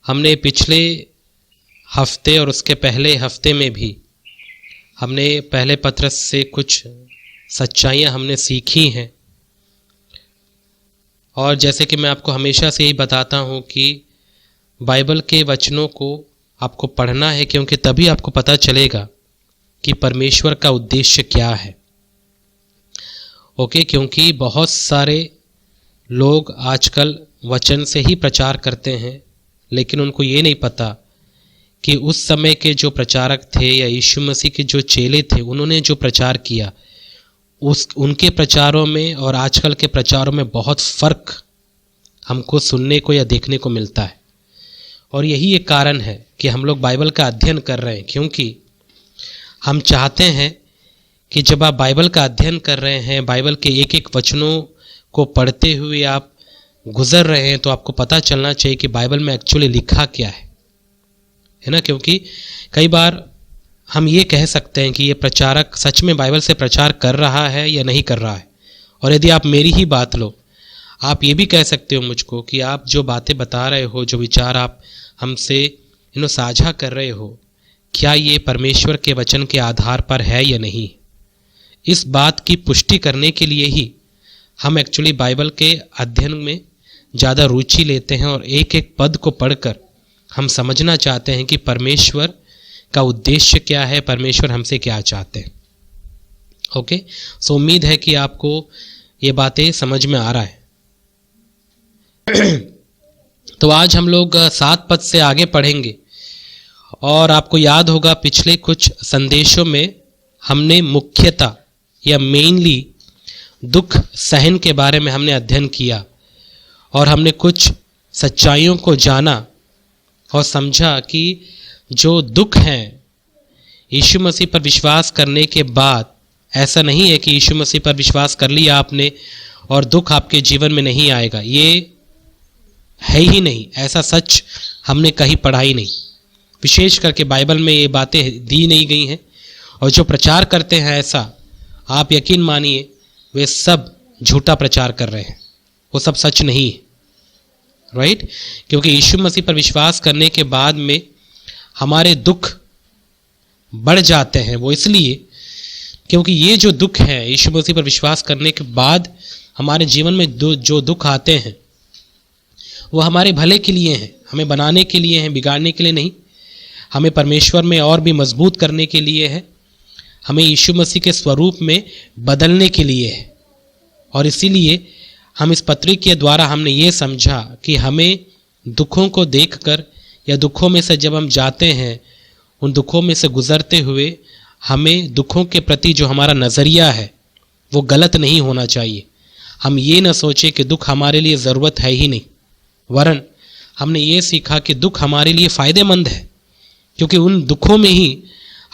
हमने पिछले हफ्ते और उसके पहले हफ्ते में भी हमने पहले पत्रस से कुछ सच्चाइयाँ हमने सीखी हैं। और जैसे कि मैं आपको हमेशा से ही बताता हूँ कि बाइबल के वचनों को आपको पढ़ना है, क्योंकि तभी आपको पता चलेगा कि परमेश्वर का उद्देश्य क्या है। ओके, क्योंकि बहुत सारे लोग आजकल वचन से ही प्रचार करते हैं, लेकिन उनको ये नहीं पता कि उस समय के जो प्रचारक थे या यीशु मसीह के जो चेले थे, उन्होंने जो प्रचार किया उनके प्रचारों में और आजकल के प्रचारों में बहुत फ़र्क हमको सुनने को या देखने को मिलता है। और यही एक कारण है कि हम लोग बाइबल का अध्ययन कर रहे हैं, क्योंकि हम चाहते हैं कि जब आप बाइबल का अध्ययन कर रहे हैं, बाइबल के एक एक वचनों को पढ़ते हुए आप गुजर रहे हैं, तो आपको पता चलना चाहिए कि बाइबल में एक्चुअली लिखा क्या है ना। क्योंकि कई बार हम ये कह सकते हैं कि ये प्रचारक सच में बाइबल से प्रचार कर रहा है या नहीं कर रहा है। और यदि आप मेरी ही बात लो, आप ये भी कह सकते हो मुझको कि आप जो बातें बता रहे हो, जो विचार आप हमसे साझा कर रहे हो, क्या ये परमेश्वर के वचन के आधार पर है या नहीं। इस बात की पुष्टि करने के लिए ही हम एक्चुअली बाइबल के अध्ययन में ज़्यादा रुचि लेते हैं और एक एक पद को पढ़कर हम समझना चाहते हैं कि परमेश्वर का उद्देश्य क्या है, परमेश्वर हमसे क्या चाहते हैं। ओके, सो उम्मीद है कि आपको ये बातें समझ में आ रहा है। तो आज हम लोग 7 पद से आगे पढ़ेंगे। और आपको याद होगा पिछले कुछ संदेशों में हमने मुख्यतः या मेनली दुख सहन के बारे में हमने अध्ययन किया और हमने कुछ सच्चाइयों को जाना और समझा कि जो दुख हैं यीशु मसीह पर विश्वास करने के बाद, ऐसा नहीं है कि यीशु मसीह पर विश्वास कर लिया आपने और दुख आपके जीवन में नहीं आएगा, ये है ही नहीं। ऐसा सच हमने कहीं पढ़ा ही नहीं, विशेष करके बाइबल में ये बातें दी नहीं गई हैं। और जो प्रचार करते हैं ऐसा, आप यकीन मानिए वे सब झूठा प्रचार कर रहे हैं, वो सब सच नहीं है। राइट, क्योंकि यीशु मसीह पर विश्वास करने के बाद में हमारे दुख बढ़ जाते हैं। वो इसलिए क्योंकि ये जो दुख है यीशु मसीह पर विश्वास करने के बाद हमारे जीवन में जो दुख आते हैं वो हमारे भले के लिए हैं, हमें बनाने के लिए हैं, बिगाड़ने के लिए नहीं। हमें परमेश्वर में और भी मजबूत करने के लिए है, हमें यीशु मसीह के स्वरूप में बदलने के लिए है। और इसीलिए हम इस पत्री के द्वारा हमने ये समझा कि हमें दुखों को देखकर या दुखों में से जब हम जाते हैं, उन दुखों में से गुजरते हुए हमें दुखों के प्रति जो हमारा नज़रिया है वो गलत नहीं होना चाहिए। हम ये न सोचें कि दुख हमारे लिए ज़रूरत है ही नहीं, वरन हमने ये सीखा कि दुख हमारे लिए फ़ायदेमंद है, क्योंकि उन दुखों में ही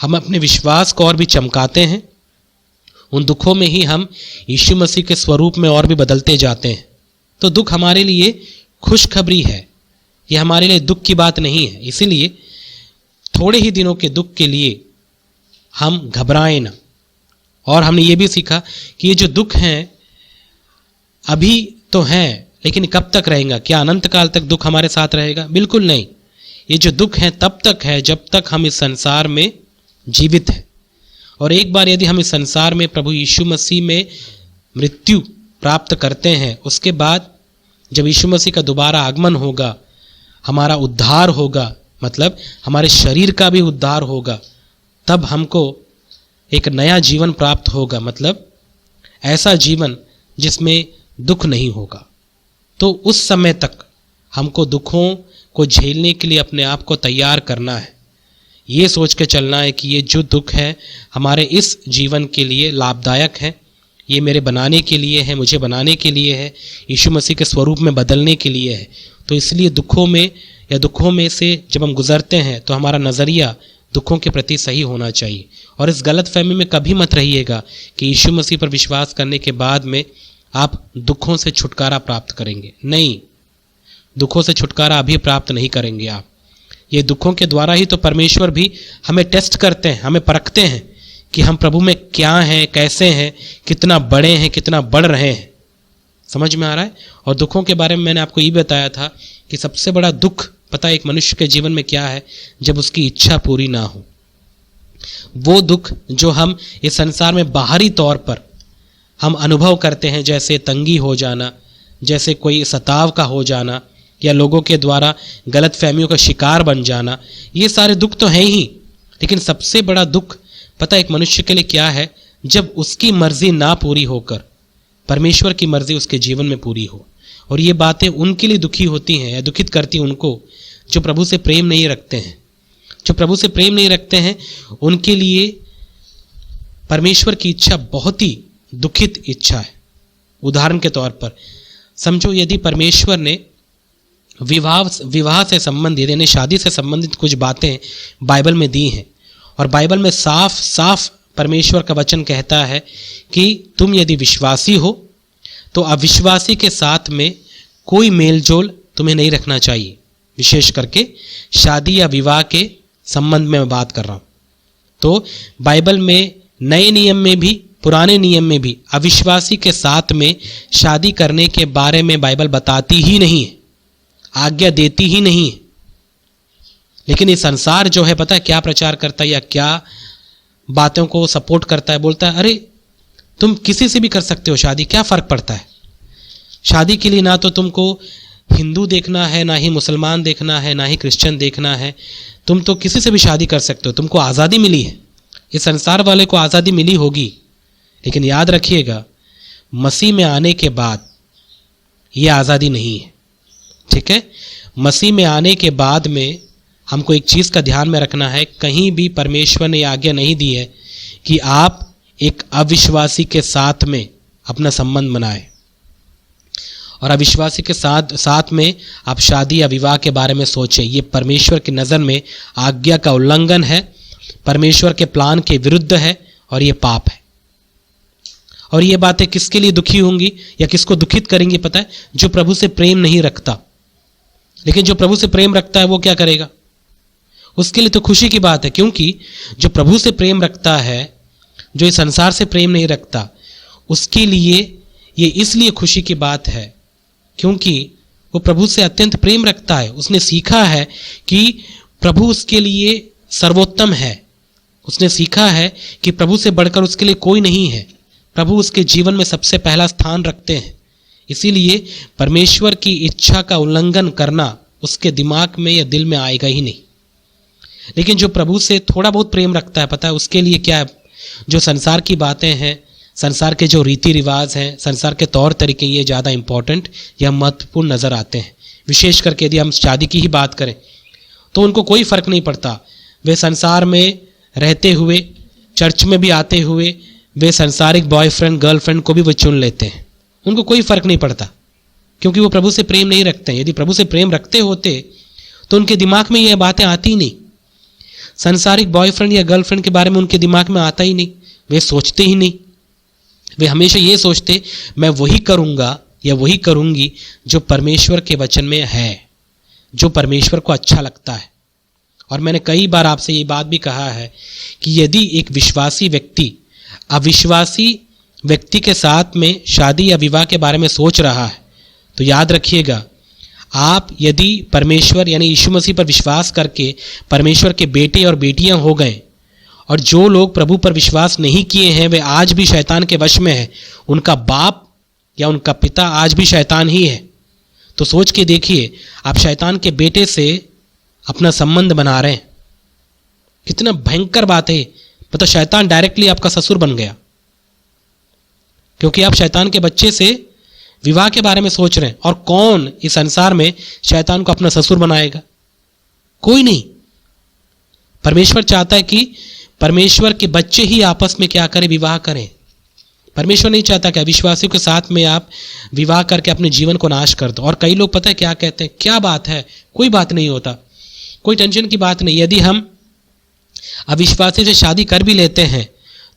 हम अपने विश्वास को और भी चमकाते हैं। उन दुखों में ही हम यीशु मसीह के स्वरूप में और भी बदलते जाते हैं। तो दुख हमारे लिए खुशखबरी है, ये हमारे लिए दुख की बात नहीं है। इसीलिए थोड़े ही दिनों के दुख के लिए हम घबराएं ना। और हमने ये भी सीखा कि ये जो दुख हैं अभी तो हैं, लेकिन कब तक रहेगा? क्या अनंत काल तक दुख हमारे साथ रहेगा? बिल्कुल नहीं। ये जो दुख हैं तब तक है जब तक हम इस संसार में जीवित हैं। और एक बार यदि हम इस संसार में प्रभु यीशु मसीह में मृत्यु प्राप्त करते हैं, उसके बाद जब यीशु मसीह का दोबारा आगमन होगा, हमारा उद्धार होगा, मतलब हमारे शरीर का भी उद्धार होगा, तब हमको एक नया जीवन प्राप्त होगा, मतलब ऐसा जीवन जिसमें दुख नहीं होगा। तो उस समय तक हमको दुखों को झेलने के लिए अपने आप को तैयार करना है। ये सोच के चलना है कि ये जो दुख है हमारे इस जीवन के लिए लाभदायक है, ये मेरे बनाने के लिए है, मुझे बनाने के लिए है, यीशु मसीह के स्वरूप में बदलने के लिए है। तो इसलिए दुखों में या दुखों में से जब हम गुजरते हैं तो हमारा नज़रिया दुखों के प्रति सही होना चाहिए। और इस गलत फहमी में कभी मत रहिएगा कि यीशु मसीह पर विश्वास करने के बाद में आप दुखों से छुटकारा प्राप्त करेंगे। नहीं, दुखों से छुटकारा अभी प्राप्त नहीं करेंगे आप। ये दुखों के द्वारा ही तो परमेश्वर भी हमें टेस्ट करते हैं, हमें परखते हैं कि हम प्रभु में क्या हैं, कैसे हैं, कितना बड़े हैं, कितना बढ़ रहे हैं। समझ में आ रहा है? और दुखों के बारे में मैंने आपको ये बताया था कि सबसे बड़ा दुख पता है एक मनुष्य के जीवन में क्या है? जब उसकी इच्छा पूरी ना हो। वो दुख जो हम इस संसार में बाहरी तौर पर हम अनुभव करते हैं, जैसे तंगी हो जाना, जैसे कोई सताव का हो जाना, या लोगों के द्वारा गलत फहमियों का शिकार बन जाना, ये सारे दुख तो हैं ही। लेकिन सबसे बड़ा दुख पता है एक मनुष्य के लिए क्या है? जब उसकी मर्जी ना पूरी होकर परमेश्वर की मर्जी उसके जीवन में पूरी हो। और ये बातें उनके लिए दुखी होती हैं या दुखित करती हैं उनको जो प्रभु से प्रेम नहीं रखते हैं। जो प्रभु से प्रेम नहीं रखते हैं उनके लिए परमेश्वर की इच्छा बहुत ही दुखित इच्छा है। उदाहरण के तौर पर समझो, यदि परमेश्वर ने विवाह से संबंधित यानी शादी से संबंधित कुछ बातें बाइबल में दी हैं, और बाइबल में साफ साफ परमेश्वर का वचन कहता है कि तुम यदि विश्वासी हो तो अविश्वासी के साथ में कोई मेलजोल तुम्हें नहीं रखना चाहिए। विशेष करके शादी या विवाह के संबंध में मैं बात कर रहा हूँ। तो बाइबल में नए नियम में भी पुराने नियम में भी अविश्वासी के साथ में शादी करने के बारे में बाइबल बताती ही नहीं है, आज्ञा देती ही नहीं है। लेकिन ये संसार जो है पता है क्या प्रचार करता है या क्या बातों को सपोर्ट करता है? बोलता है अरे तुम किसी से भी कर सकते हो शादी, क्या फर्क पड़ता है? शादी के लिए ना तो तुमको हिंदू देखना है, ना ही मुसलमान देखना है, ना ही क्रिश्चियन देखना है, तुम तो किसी से भी शादी कर सकते हो, तुमको आज़ादी मिली है। इस संसार वाले को आज़ादी मिली होगी, लेकिन याद रखिएगा मसीह में आने के बाद ये आज़ादी नहीं है। ठीक है, मसीह में आने के बाद में हमको एक चीज़ का ध्यान में रखना है, कहीं भी परमेश्वर ने आज्ञा नहीं दी है कि आप एक अविश्वासी के साथ में अपना संबंध बनाएं, और अविश्वासी के साथ में आप शादी या विवाह के बारे में सोचें। ये परमेश्वर की नज़र में आज्ञा का उल्लंघन है, परमेश्वर के प्लान के विरुद्ध है, और ये पाप है। और ये बातें किसके लिए दुखी होंगी या किसको दुखित करेंगी पता है? जो प्रभु से प्रेम नहीं रखता। लेकिन जो प्रभु से प्रेम रखता है वो क्या करेगा? उसके लिए तो खुशी की बात है, क्योंकि जो प्रभु से प्रेम रखता है, जो इस संसार से प्रेम नहीं रखता, उसके लिए ये इसलिए खुशी की बात है क्योंकि वो प्रभु से अत्यंत प्रेम रखता है। उसने सीखा है कि प्रभु उसके लिए सर्वोत्तम है। उसने सीखा है कि प्रभु से बढ़कर उसके लिए कोई नहीं है। प्रभु उसके जीवन में सबसे पहला स्थान रखते हैं। इसीलिए परमेश्वर की इच्छा का उल्लंघन करना उसके दिमाग में या दिल में आएगा ही नहीं। लेकिन जो प्रभु से थोड़ा बहुत प्रेम रखता है पता है उसके लिए क्या है? जो संसार की बातें हैं, संसार के जो रीति रिवाज हैं, संसार के तौर तरीके, ये ज़्यादा इम्पोर्टेंट या महत्वपूर्ण नज़र आते हैं। विशेष करके यदि हम शादी की ही बात करें तो उनको कोई फ़र्क नहीं पड़ता। वे संसार में रहते हुए, चर्च में भी आते हुए, वे संसारिक बॉयफ्रेंड गर्लफ्रेंड को भी वो चुन लेते हैं। उनको कोई फ़र्क नहीं पड़ता क्योंकि वो प्रभु से प्रेम नहीं रखते हैं। यदि प्रभु से प्रेम रखते होते तो उनके दिमाग में ये बातें आती ही नहीं। संसारिक बॉयफ्रेंड या गर्लफ्रेंड के बारे में उनके दिमाग में आता ही नहीं, वे सोचते ही नहीं। वे हमेशा ये सोचते मैं वही करूँगा या वही करूँगी जो परमेश्वर के वचन में है, जो परमेश्वर को अच्छा लगता है। और मैंने कई बार आपसे ये बात भी कहा है कि यदि एक विश्वासी व्यक्ति अविश्वासी व्यक्ति के साथ में शादी या विवाह के बारे में सोच रहा है तो याद रखिएगा, आप यदि परमेश्वर यानी यीशु मसीह पर विश्वास करके परमेश्वर के बेटे और बेटियां हो गए, और जो लोग प्रभु पर विश्वास नहीं किए हैं वे आज भी शैतान के वश में हैं, उनका बाप या उनका पिता आज भी शैतान ही है। तो सोच के देखिए, आप शैतान के बेटे से अपना संबंध बना रहे हैं। कितना भयंकर बात है। मतलब शैतान डायरेक्टली आपका ससुर बन गया क्योंकि आप शैतान के बच्चे से विवाह के बारे में सोच रहे हैं। और कौन इस संसार में शैतान को अपना ससुर बनाएगा? कोई नहीं। परमेश्वर चाहता है कि परमेश्वर के बच्चे ही आपस में क्या करें? विवाह करें। परमेश्वर नहीं चाहता कि अविश्वासियों के साथ में आप विवाह करके अपने जीवन को नाश कर दो। और कई लोग पता है क्या कहते हैं, क्या बात है, कोई बात नहीं होता, कोई टेंशन की बात नहीं। यदि हम अविश्वासी से शादी कर भी लेते हैं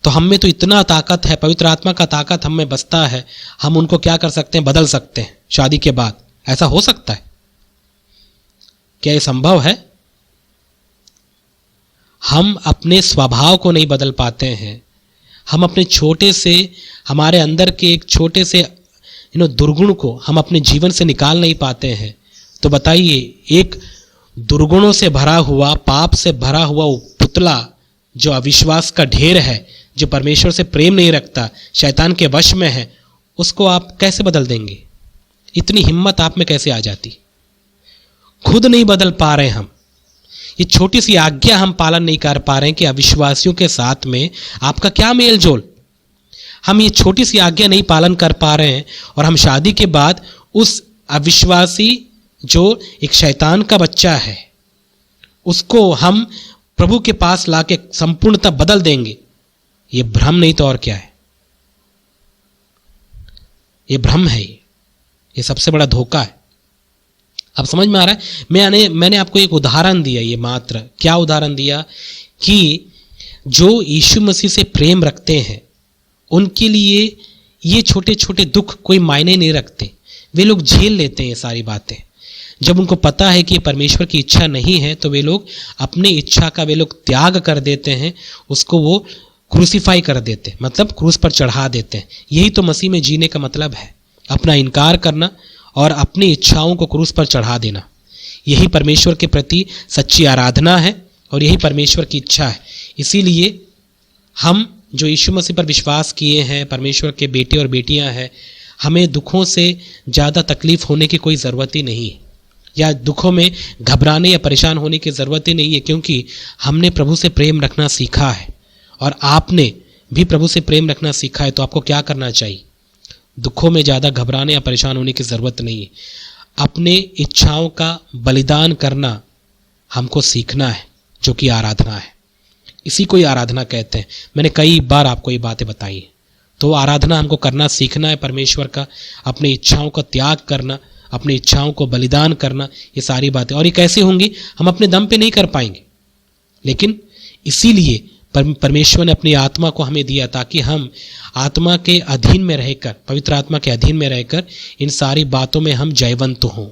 तो हम में तो इतना ताकत है, पवित्र आत्मा का ताकत हम में बसता है, हम उनको क्या कर सकते हैं? बदल सकते हैं शादी के बाद। ऐसा हो सकता है? क्या ये संभव है? हम अपने स्वभाव को नहीं बदल पाते हैं। हम अपने छोटे से, हमारे अंदर के एक छोटे से दुर्गुण को हम अपने जीवन से निकाल नहीं पाते हैं। तो बताइए, एक दुर्गुणों से भरा हुआ, पाप से भरा हुआ वो पुतला जो अविश्वास का ढेर है, जो परमेश्वर से प्रेम नहीं रखता, शैतान के वश में है, उसको आप कैसे बदल देंगे? इतनी हिम्मत आप में कैसे आ जाती? खुद नहीं बदल पा रहे हम, ये छोटी सी आज्ञा हम पालन नहीं कर पा रहे हैं कि अविश्वासियों के साथ में आपका क्या मेल जोल। हम ये छोटी सी आज्ञा नहीं पालन कर पा रहे हैं और हम शादी के बाद उस अविश्वासी जो एक शैतान का बच्चा है उसको हम प्रभु के पास लाके संपूर्णतः बदल देंगे। ये भ्रम नहीं तो और क्या है? ये भ्रम है, ये सबसे बड़ा धोखा है। अब समझ में आ रहा है? मैंने आपको एक उदाहरण दिया, ये मात्र क्या उदाहरण दिया कि जो यीशु मसीह से प्रेम रखते हैं उनके लिए ये छोटे छोटे दुख कोई मायने नहीं रखते। वे लोग झेल लेते हैं ये सारी बातें। जब उनको पता है कि परमेश्वर की इच्छा नहीं है तो वे लोग अपनी इच्छा का वे लोग त्याग कर देते हैं, उसको वो क्रूसीफाई कर देते हैं, मतलब क्रूस पर चढ़ा देते हैं। यही तो मसीह में जीने का मतलब है, अपना इनकार करना और अपनी इच्छाओं को क्रूस पर चढ़ा देना। यही परमेश्वर के प्रति सच्ची आराधना है और यही परमेश्वर की इच्छा है। इसीलिए हम जो यीशु मसीह पर विश्वास किए हैं, परमेश्वर के बेटे और बेटियां हैं, हमें दुखों से ज़्यादा तकलीफ होने की कोई ज़रूरत ही नहीं है, या दुखों में घबराने या परेशान होने की ज़रूरत ही नहीं है, क्योंकि हमने प्रभु से प्रेम रखना सीखा है और आपने भी प्रभु से प्रेम रखना सीखा है। तो आपको क्या करना चाहिए? दुखों में ज़्यादा घबराने या परेशान होने की ज़रूरत नहीं है। अपने इच्छाओं का बलिदान करना हमको सीखना है, जो कि आराधना है। इसी को ही आराधना कहते हैं। मैंने कई बार आपको ये बातें बताई हैं। तो आराधना हमको करना सीखना है परमेश्वर का, अपनी इच्छाओं का त्याग करना, अपनी इच्छाओं को बलिदान करना, ये सारी बातें। और ये कैसे होंगी? हम अपने दम पे नहीं कर पाएंगे, लेकिन इसीलिए परमेश्वर ने अपनी आत्मा को हमें दिया ताकि हम आत्मा के अधीन में रहकर, पवित्र आत्मा के अधीन में रहकर इन सारी बातों में हम जयवंत हों।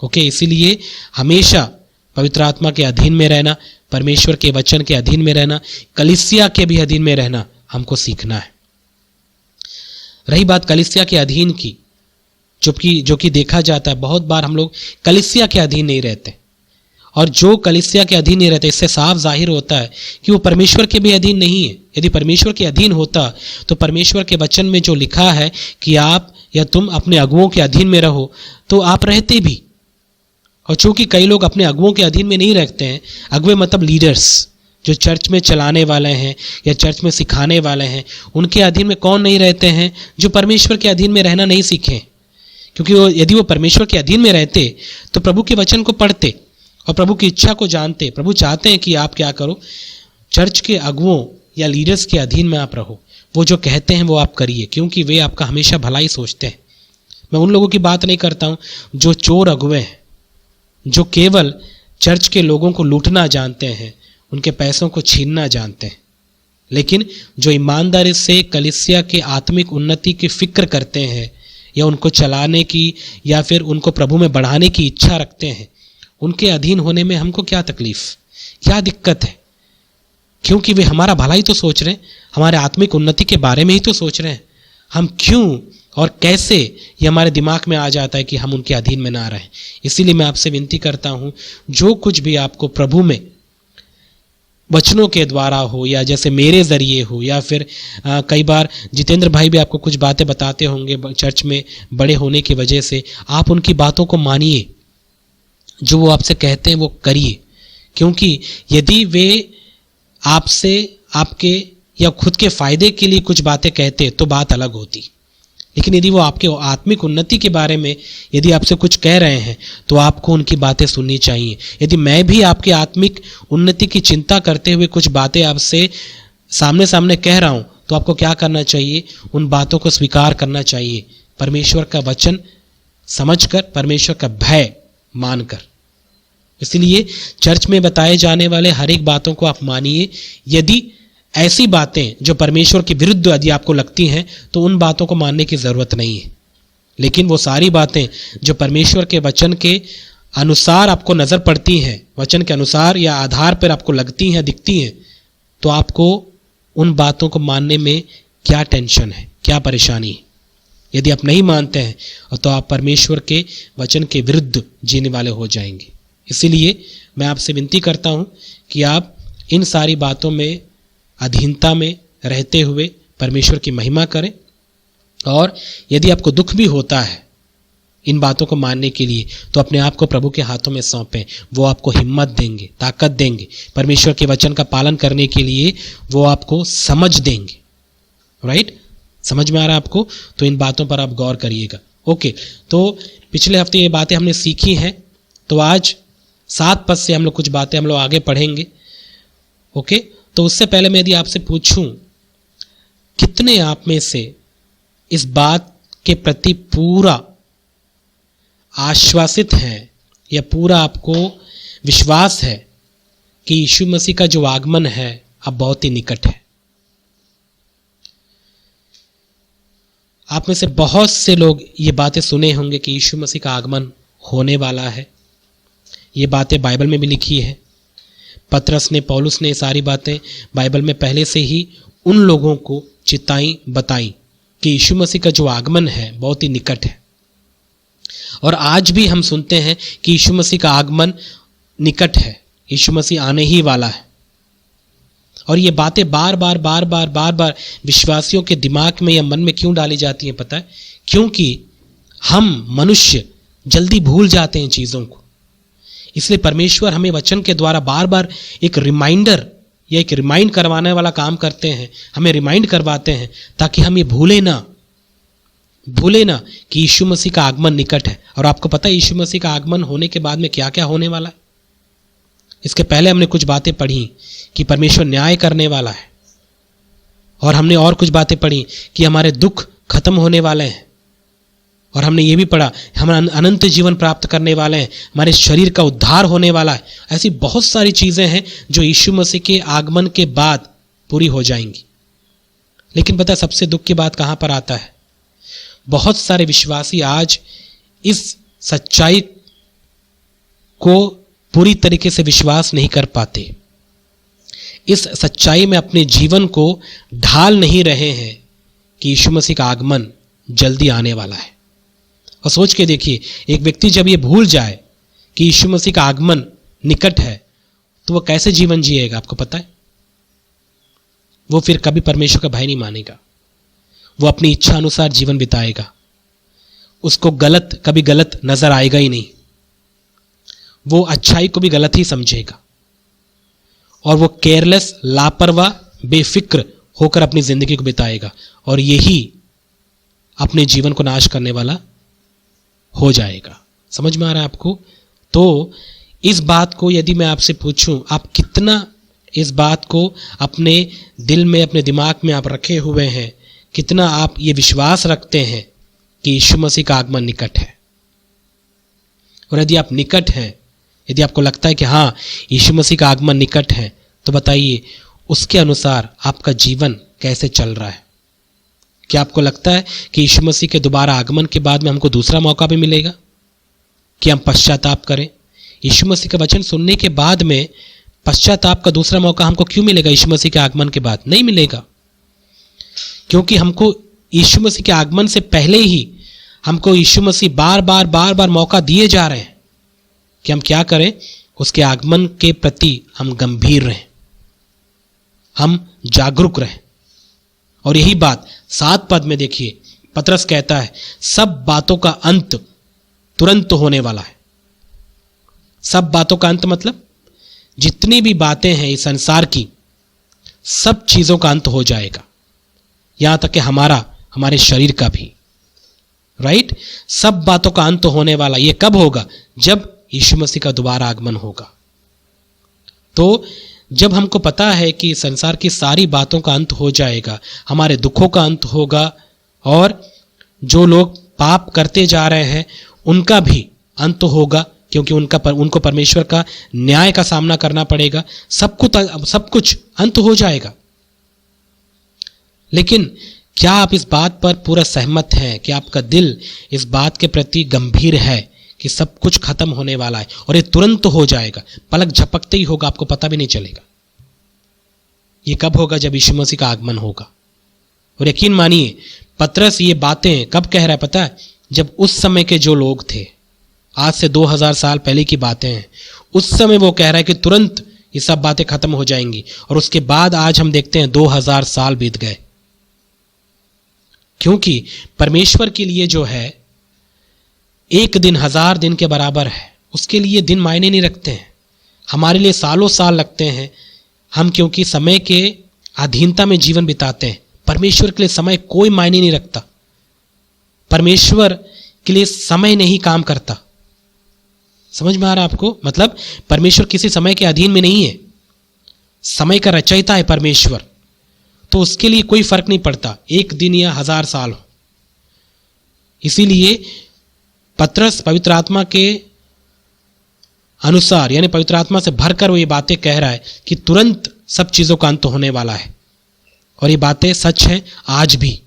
ओके, इसीलिए हमेशा पवित्र आत्मा के अधीन में रहना, परमेश्वर के वचन के अधीन में रहना, कलीसिया के भी अधीन में रहना हमको सीखना है। रही बात कलीसिया के अधीन की, जो कि देखा जाता है बहुत बार हम लोग कलीसिया के अधीन नहीं रहते, और जो कलीसिया के अधीन नहीं रहते इससे साफ जाहिर होता है कि वो परमेश्वर के भी अधीन नहीं है। यदि परमेश्वर के अधीन होता तो परमेश्वर के वचन में जो लिखा है कि आप या तुम अपने अगुओं के अधीन में रहो, तो आप रहते भी। और चूंकि कई लोग अपने अगुओं के अधीन में नहीं रहते हैं, अगुए मतलब लीडर्स जो चर्च में चलाने वाले हैं या चर्च में सिखाने वाले हैं, उनके अधीन में कौन नहीं रहते हैं? जो परमेश्वर के अधीन में रहना नहीं सीखे। क्योंकि यदि वो परमेश्वर के अधीन में रहते तो प्रभु के वचन को पढ़ते और प्रभु की इच्छा को जानते। प्रभु चाहते हैं कि आप क्या करो, चर्च के अगुओं या लीडर्स के अधीन में आप रहो, वो जो कहते हैं वो आप करिए, क्योंकि वे आपका हमेशा भलाई सोचते हैं। मैं उन लोगों की बात नहीं करता हूँ जो चोर अगुए हैं, जो केवल चर्च के लोगों को लूटना जानते हैं, उनके पैसों को छीनना जानते हैं। लेकिन जो ईमानदारी से कलीसिया के आत्मिक उन्नति की फिक्र करते हैं या उनको चलाने की या फिर उनको प्रभु में बढ़ाने की इच्छा रखते हैं, उनके अधीन होने में हमको क्या तकलीफ, क्या दिक्कत है? क्योंकि वे हमारा भला ही तो सोच रहे हैं, हमारे आत्मिक उन्नति के बारे में ही तो सोच रहे हैं। हम क्यों और कैसे ये हमारे दिमाग में आ जाता है कि हम उनके अधीन में ना रहें। इसीलिए मैं आपसे विनती करता हूँ, जो कुछ भी आपको प्रभु में वचनों के द्वारा हो या जैसे मेरे ज़रिए हो या फिर कई बार जितेंद्र भाई भी आपको कुछ बातें बताते होंगे चर्च में बड़े होने की वजह से, आप उनकी बातों को मानिए, जो वो आपसे कहते हैं वो करिए। क्योंकि यदि वे आपसे आपके या खुद के फायदे के लिए कुछ बातें कहते तो बात अलग होती, लेकिन यदि वो आपके आत्मिक उन्नति के बारे में यदि आपसे कुछ कह रहे हैं तो आपको उनकी बातें सुननी चाहिए। यदि मैं भी आपके आत्मिक उन्नति की चिंता करते हुए कुछ बातें आपसे सामने सामने कह रहा हूं तो आपको क्या करना चाहिए? उन बातों को स्वीकार करना चाहिए, परमेश्वर का वचन समझकर, परमेश्वर का भय मानकर। इसलिए चर्च में बताए जाने वाले हर एक बातों को आप मानिए। यदि ऐसी बातें जो परमेश्वर के विरुद्ध यदि आपको लगती हैं तो उन बातों को मानने की ज़रूरत नहीं है। लेकिन वो सारी बातें जो परमेश्वर के वचन के अनुसार आपको नज़र पड़ती हैं, वचन के अनुसार या आधार पर आपको लगती हैं, दिखती हैं, तो आपको उन बातों को मानने में क्या टेंशन है, क्या परेशानी है? यदि आप नहीं मानते हैं तो आप परमेश्वर के वचन के विरुद्ध जीने वाले हो जाएंगे। इसीलिए मैं आपसे विनती करता हूं कि आप इन सारी बातों में अधीनता में रहते हुए परमेश्वर की महिमा करें, और यदि आपको दुख भी होता है इन बातों को मानने के लिए, तो अपने आप को प्रभु के हाथों में सौंपें। वो आपको हिम्मत देंगे, ताकत देंगे, परमेश्वर के वचन का पालन करने के लिए वो आपको समझ देंगे। राइट? समझ में आ रहा है आपको? तो इन बातों पर आप गौर करिएगा। ओके, तो पिछले हफ्ते ये बातें हमने सीखी हैं, तो आज 7 पद से हम लोग कुछ बातें हम लोग आगे पढ़ेंगे। ओके, तो उससे पहले मैं यदि आपसे पूछूं, कितने आप में से इस बात के प्रति पूरा आश्वासित हैं या पूरा आपको विश्वास है कि यीशु मसीह का जो आगमन है अब बहुत ही निकट है? आप में से बहुत से लोग ये बातें सुने होंगे कि यीशु मसीह का आगमन होने वाला है। ये बातें बाइबल में भी लिखी है। पतरस ने, पौलुस ने ये सारी बातें बाइबल में पहले से ही उन लोगों को चिताई बताई कि यीशु मसीह का जो आगमन है बहुत ही निकट है। और आज भी हम सुनते हैं कि यीशु मसीह का आगमन निकट है, यीशु मसीह आने ही वाला है। और ये बातें बार बार विश्वासियों के दिमाग में या मन में क्यों डाली जाती हैं पता है? क्योंकि हम मनुष्य जल्दी भूल जाते हैं चीज़ों को। इसलिए परमेश्वर हमें वचन के द्वारा बार बार एक रिमाइंडर या एक रिमाइंड करवाने वाला काम करते हैं, हमें रिमाइंड करवाते हैं ताकि हम ये भूले ना कि यीशु मसीह का आगमन निकट है। और आपको पता है यीशु मसीह का आगमन होने के बाद में क्या क्या होने वाला है? इसके पहले हमने कुछ बातें पढ़ी कि परमेश्वर न्याय करने वाला है, और हमने और कुछ बातें पढ़ी कि हमारे दुख खत्म होने वाले हैं, और हमने ये भी पढ़ा हम अनंत जीवन प्राप्त करने वाले हैं, हमारे शरीर का उद्धार होने वाला है। ऐसी बहुत सारी चीज़ें हैं जो यीशु मसीह के आगमन के बाद पूरी हो जाएंगी। लेकिन पता है सबसे दुख की बात कहाँ पर आता है? बहुत सारे विश्वासी आज इस सच्चाई को पूरी तरीके से विश्वास नहीं कर पाते, इस सच्चाई में अपने जीवन को ढाल नहीं रहे हैं कि यीशु मसीह का आगमन जल्दी आने वाला है। और सोच के देखिए, एक व्यक्ति जब ये भूल जाए कि यीशु मसीह का आगमन निकट है तो वो कैसे जीवन जिएगा? आपको पता है? वो फिर कभी परमेश्वर का भय नहीं मानेगा, वो अपनी इच्छा अनुसार जीवन बिताएगा, उसको कभी गलत नजर आएगा ही नहीं, वो अच्छाई को भी गलत ही समझेगा, और वो केयरलेस, लापरवाह, बेफिक्र होकर अपनी जिंदगी को बिताएगा, और यही अपने जीवन को नाश करने वाला हो जाएगा। समझ में आ रहा है आपको? तो इस बात को यदि मैं आपसे पूछूं, आप कितना इस बात को अपने दिल में, अपने दिमाग में आप रखे हुए हैं, कितना आप ये विश्वास रखते हैं कि यीशु मसीह का आगमन निकट है? और यदि आप निकट हैं, यदि आपको लगता है कि हाँ यीशु मसीह का आगमन निकट है, तो बताइए उसके अनुसार आपका जीवन कैसे चल रहा है? क्या आपको लगता है कि यीशु मसीह के दोबारा आगमन के बाद में हमको दूसरा मौका भी मिलेगा कि हम पश्चाताप करें? यीशु मसीह का वचन सुनने के बाद में पश्चाताप का दूसरा मौका हमको क्यों मिलेगा? यीशु मसीह के आगमन के बाद नहीं मिलेगा, क्योंकि हमको यीशु मसीह के आगमन से पहले ही हमको यीशु मसीह बार बार मौका दिए जा रहे हैं कि हम क्या करें? उसके आगमन के प्रति हम गंभीर रहें, हम जागरूक रहें। और यही बात 7 पद में देखिए, पतरस कहता है सब बातों का अंत तुरंत होने वाला है। सब बातों का अंत मतलब जितनी भी बातें हैं इस संसार की, सब चीजों का अंत हो जाएगा, यहां तक कि हमारे शरीर का भी। राइट? सब बातों का अंत होने वाला। ये कब होगा? जब यीशु मसीह का दोबारा आगमन होगा। तो जब हमको पता है कि संसार की सारी बातों का अंत हो जाएगा, हमारे दुखों का अंत होगा, और जो लोग पाप करते जा रहे हैं उनका भी अंत होगा, क्योंकि उनको परमेश्वर का न्याय का सामना करना पड़ेगा। सब कुछ अंत हो जाएगा। लेकिन क्या आप इस बात पर पूरा सहमत हैं कि आपका दिल इस बात के प्रति गंभीर है कि सब कुछ खत्म होने वाला है और ये तुरंत हो जाएगा, पलक झपकते ही होगा, आपको पता भी नहीं चलेगा? ये कब होगा? जब यीशु मसीह का आगमन होगा। और यकीन मानिए, पतरस ये बातें कब कह रहा है पता है? जब उस समय के जो लोग थे आज से 2000 साल पहले की बातें हैं। उस समय वो कह रहा है कि तुरंत ये सब बातें खत्म हो जाएंगी, और उसके बाद आज हम देखते हैं 2000 साल बीत गए। क्योंकि परमेश्वर के लिए जो है एक दिन 1000 दिन के बराबर है, उसके लिए दिन मायने नहीं रखते हैं। हमारे लिए सालों साल लगते हैं, हम क्योंकि समय के अधीनता में जीवन बिताते हैं। परमेश्वर के लिए समय कोई मायने नहीं रखता। परमेश्वर के लिए समय नहीं काम करता। समझ में आ रहा है आपको? मतलब परमेश्वर किसी समय के अधीन में नहीं है, समय का रचयिता है परमेश्वर। तो उसके लिए कोई फर्क नहीं पड़ता एक दिन या 1000 साल हो। इसीलिए पतरस पवित्र आत्मा के अनुसार, यानी पवित्र आत्मा से भरकर वो ये बातें कह रहा है कि तुरंत सब चीजों का अंत होने वाला है। और ये बातें सच हैं आज भी।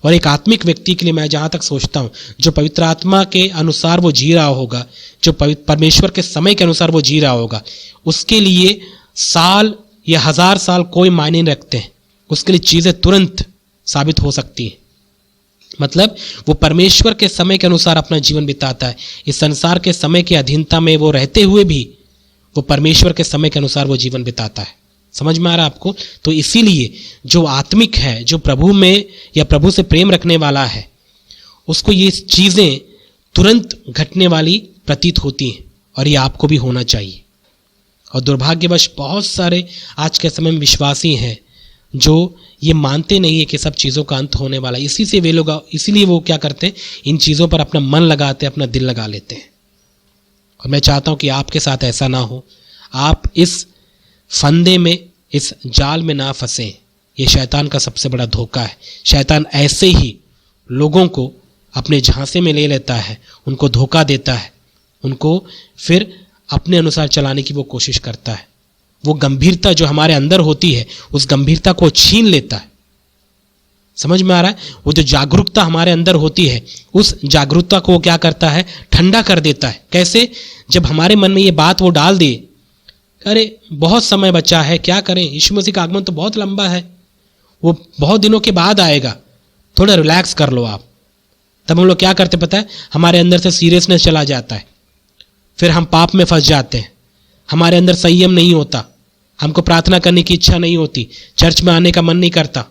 और एक आत्मिक व्यक्ति के लिए मैं जहां तक सोचता हूं, जो पवित्र आत्मा के अनुसार वो जी रहा होगा, जो परमेश्वर के समय के अनुसार वो जी रहा होगा, उसके लिए साल या 1000 साल कोई मायने नहीं रखते हैं। उसके लिए चीजें तुरंत साबित हो सकती हैं। मतलब वो परमेश्वर के समय के अनुसार अपना जीवन बिताता है। इस संसार के समय की अधीनता में वो रहते हुए भी वो परमेश्वर के समय के अनुसार वो जीवन बिताता है। समझ में आ रहा है आपको? तो इसीलिए जो आत्मिक है, जो प्रभु में या प्रभु से प्रेम रखने वाला है, उसको ये चीजें तुरंत घटने वाली प्रतीत होती हैं, और ये आपको भी होना चाहिए। और दुर्भाग्यवश बहुत सारे आज के समय में विश्वासी हैं जो ये मानते नहीं है कि सब चीज़ों का अंत होने वाला है। इसीलिए वो क्या करते हैं, इन चीज़ों पर अपना मन लगाते हैं, अपना दिल लगा लेते हैं। और मैं चाहता हूं कि आपके साथ ऐसा ना हो। आप इस फंदे में, इस जाल में ना फंसें। ये शैतान का सबसे बड़ा धोखा है। शैतान ऐसे ही लोगों को अपने झांसे में ले लेता है, उनको धोखा देता है, उनको फिर अपने अनुसार चलाने की वो कोशिश करता है। वो गंभीरता जो हमारे अंदर होती है, उस गंभीरता को छीन लेता है। समझ में आ रहा है? वो जो जागरूकता हमारे अंदर होती है, उस जागरूकता को वो क्या करता है, ठंडा कर देता है। कैसे? जब हमारे मन में ये बात वो डाल दे, अरे बहुत समय बचा है, क्या करें, यीशु मसीह का आगमन तो बहुत लंबा है, वो बहुत दिनों के बाद आएगा, थोड़ा रिलैक्स कर लो आप। तब हम लोग क्या करते पता है, हमारे अंदर से सीरियसनेस चला जाता है, फिर हम पाप में फंस जाते हैं, हमारे अंदर संयम नहीं होता, हमको प्रार्थना करने की इच्छा नहीं होती, चर्च में आने का मन नहीं करता,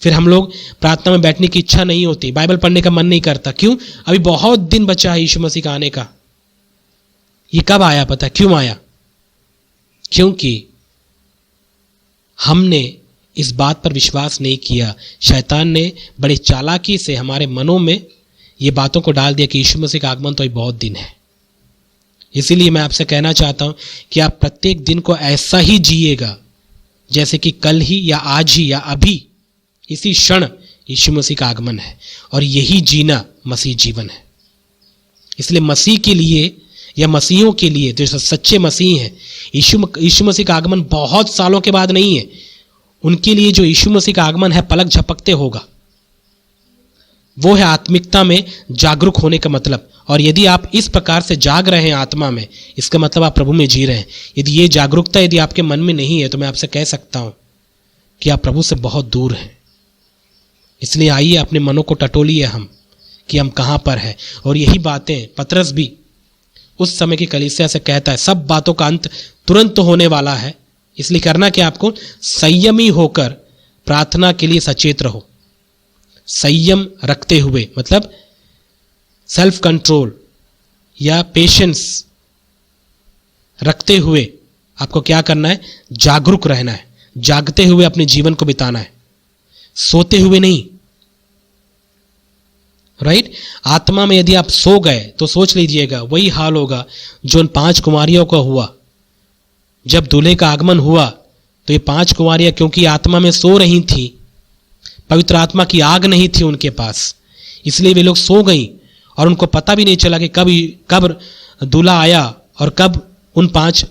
फिर हम लोग प्रार्थना में बैठने की इच्छा नहीं होती, बाइबल पढ़ने का मन नहीं करता। क्यों? अभी बहुत दिन बचा है यीशु मसीह का आने का। ये कब आया पता है? क्यों आया? क्योंकि हमने इस बात पर विश्वास नहीं किया। शैतान ने बड़े चालाकी से हमारे मनों में ये बातों को डाल दिया कि यीशु मसीह का आगमन तो अभी बहुत दिन है। इसीलिए मैं आपसे कहना चाहता हूं कि आप प्रत्येक दिन को ऐसा ही जिएगा जैसे कि कल ही या आज ही या अभी इसी क्षण यीशु मसीह का आगमन है, और यही जीना मसीह जीवन है। इसलिए मसीह के लिए या मसीहों के लिए, जो सच्चे मसीह हैं, यीशु मसीह का आगमन बहुत सालों के बाद नहीं है। उनके लिए जो यीशु मसीह का आगमन है पलक झपकते होगा। वो है आत्मिकता में जागरूक होने का मतलब। और यदि आप इस प्रकार से जाग रहे हैं आत्मा में, इसका मतलब आप प्रभु में जी रहे हैं। यदि ये जागरूकता यदि आपके मन में नहीं है, तो मैं आपसे कह सकता हूं कि आप प्रभु से बहुत दूर हैं। इसलिए आइए अपने मनों को टटोलिए हम कि हम कहां पर हैं। और यही बातें पतरस भी उस समय की कलीसिया से कहता है, सब बातों का अंत तुरंत होने वाला है। इसलिए करना क्या आपको, संयमी होकर प्रार्थना के लिए सचेत रहो। संयम रखते हुए, मतलब सेल्फ कंट्रोल या पेशेंस रखते हुए आपको क्या करना है, जागरूक रहना है, जागते हुए अपने जीवन को बिताना है, सोते हुए नहीं। राइट? आत्मा में यदि आप सो गए तो सोच लीजिएगा वही हाल होगा जो उन 5 कुमारियों का हुआ। जब दूल्हे का आगमन हुआ तो ये 5 कुमारियां क्योंकि आत्मा में सो रही थी, पवित्र आत्मा की आग नहीं थी उनके पास, इसलिए वे लोग सो गई और उनको पता भी नहीं चला कि कब दूल्हा आया और कब उन 5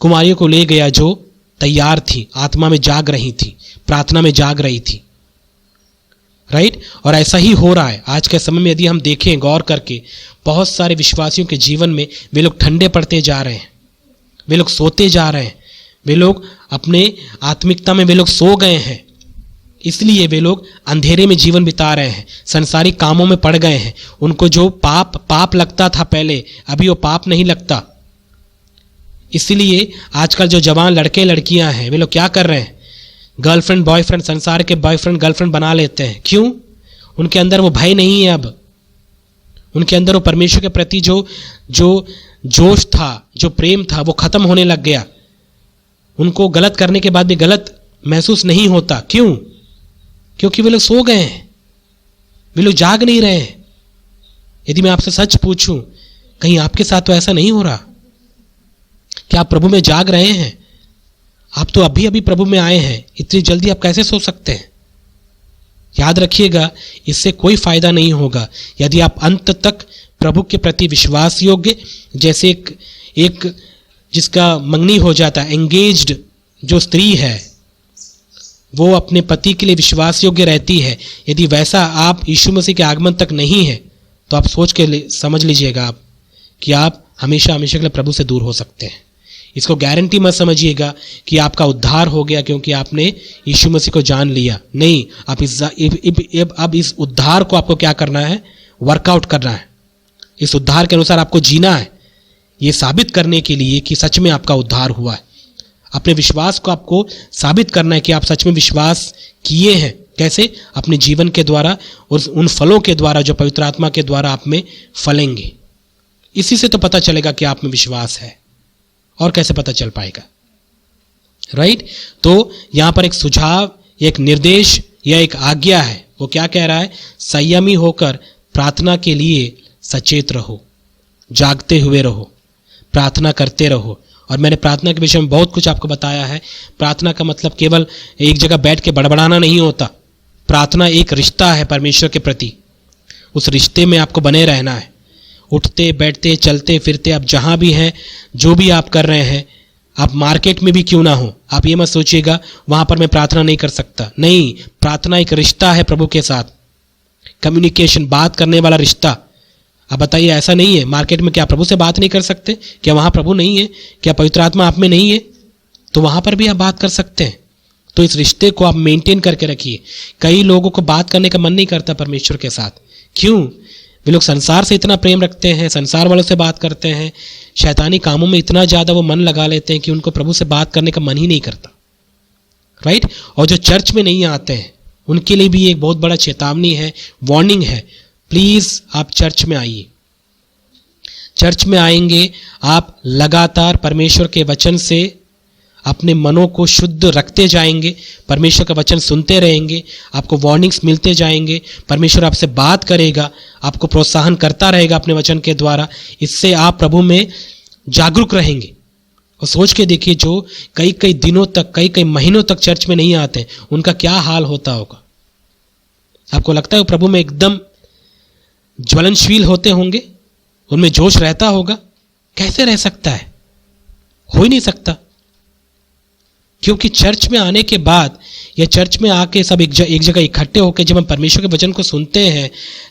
कुमारियों को ले गया जो तैयार थी, आत्मा में जाग रही थी, प्रार्थना में जाग रही थी। राइट? और ऐसा ही हो रहा है आज के समय में। यदि हम देखें गौर करके, बहुत सारे विश्वासियों के जीवन में वे लोग ठंडे पड़ते जा रहे हैं, वे लोग सोते जा रहे हैं, वे लोग अपने आत्मिकता में वे लोग सो गए हैं। इसलिए वे लोग अंधेरे में जीवन बिता रहे हैं, संसारिक कामों में पड़ गए हैं। उनको जो पाप लगता था पहले, अभी वो पाप नहीं लगता। इसलिए आजकल जो जवान लड़के लड़कियां हैं, वे लोग क्या कर रहे हैं? गर्लफ्रेंड बॉयफ्रेंड, संसार के बॉयफ्रेंड गर्लफ्रेंड बना लेते हैं। क्यों? उनके अंदर वो भय नहीं है। अब उनके अंदर वो परमेश्वर के प्रति जो जोश था, जो प्रेम था, वो खत्म होने लग गया। उनको गलत करने के बाद भी गलत महसूस नहीं होता। क्यों? क्योंकि वे लोग सो गए हैं, वे लोग जाग नहीं रहे हैं। यदि मैं आपसे सच पूछूं, कहीं आपके साथ तो ऐसा नहीं हो रहा? क्या आप प्रभु में जाग रहे हैं? आप तो अभी अभी प्रभु में आए हैं, इतनी जल्दी आप कैसे सो सकते हैं? याद रखिएगा, इससे कोई फायदा नहीं होगा यदि आप अंत तक प्रभु के प्रति विश्वास योग्य, जैसे एक जिसका मंगनी हो जाता है, एंगेज्ड जो स्त्री है, वो अपने पति के लिए विश्वास योग्य रहती है। यदि वैसा आप यीशु मसीह के आगमन तक नहीं है, तो आप सोच के समझ लीजिएगा आप कि आप हमेशा हमेशा के लिए प्रभु से दूर हो सकते हैं। इसको गारंटी मत समझिएगा कि आपका उद्धार हो गया क्योंकि आपने यीशु मसीह को जान लिया। नहीं, आप अब इस उद्धार को आपको क्या करना है? वर्कआउट करना है। इस उद्धार के अनुसार आपको जीना है, ये साबित करने के लिए कि सच में आपका उद्धार हुआ है। अपने विश्वास को आपको साबित करना है कि आप सच में विश्वास किए हैं। कैसे? अपने जीवन के द्वारा और उन फलों के द्वारा जो पवित्र आत्मा के द्वारा आप में फलेंगे। इसी से तो पता चलेगा कि आप में विश्वास है, और कैसे पता चल पाएगा? राइट? तो यहां पर एक सुझाव, एक निर्देश या एक आज्ञा है। वो क्या कह रहा है? संयमी होकर प्रार्थना के लिए सचेत रहो, जागते हुए रहो, प्रार्थना करते रहो। और मैंने प्रार्थना के विषय में बहुत कुछ आपको बताया है। प्रार्थना का मतलब केवल एक जगह बैठ के बड़बड़ाना नहीं होता। प्रार्थना एक रिश्ता है परमेश्वर के प्रति। उस रिश्ते में आपको बने रहना है। उठते बैठते चलते फिरते आप जहां भी हैं, जो भी आप कर रहे हैं, आप मार्केट में भी क्यों ना हो, आप ये मत सोचिएगा वहां पर मैं प्रार्थना नहीं कर सकता। नहीं, प्रार्थना एक रिश्ता है प्रभु के साथ, कम्युनिकेशन, बात करने वाला रिश्ता। अब बताइए, ऐसा नहीं है मार्केट में क्या प्रभु से बात नहीं कर सकते? क्या वहां प्रभु नहीं है? क्या पवित्र आत्मा आप में नहीं है? तो वहां पर भी आप बात कर सकते हैं। तो इस रिश्ते को आप मेंटेन करके रखिए। कई लोगों को बात करने का मन नहीं करता परमेश्वर के साथ। क्यों? वे लोग संसार से इतना प्रेम रखते हैं, संसार वालों से बात करते हैं, शैतानी कामों में इतना ज़्यादा वो मन लगा लेते हैं कि उनको प्रभु से बात करने का मन ही नहीं करता। राइट? और जो चर्च में नहीं आते हैं, उनके लिए भी एक बहुत बड़ा चेतावनी है, वार्निंग है। प्लीज़ आप चर्च में आइए। चर्च में आएंगे, आप लगातार परमेश्वर के वचन से अपने मनों को शुद्ध रखते जाएंगे, परमेश्वर का वचन सुनते रहेंगे, आपको वार्निंग्स मिलते जाएंगे, परमेश्वर आपसे बात करेगा, आपको प्रोत्साहन करता रहेगा अपने वचन के द्वारा। इससे आप प्रभु में जागरूक रहेंगे। और सोच के देखिए, जो कई कई दिनों तक, कई कई महीनों तक चर्च में नहीं आते, उनका क्या हाल होता होगा। आपको लगता है वो प्रभु में एकदम ज्वलनशील होते होंगे, उनमें जोश रहता होगा? कैसे रह सकता है? हो ही नहीं सकता। क्योंकि चर्च में आने के बाद या चर्च में आके सब एक जगह इकट्ठे होकर जब हम परमेश्वर के वचन को सुनते हैं,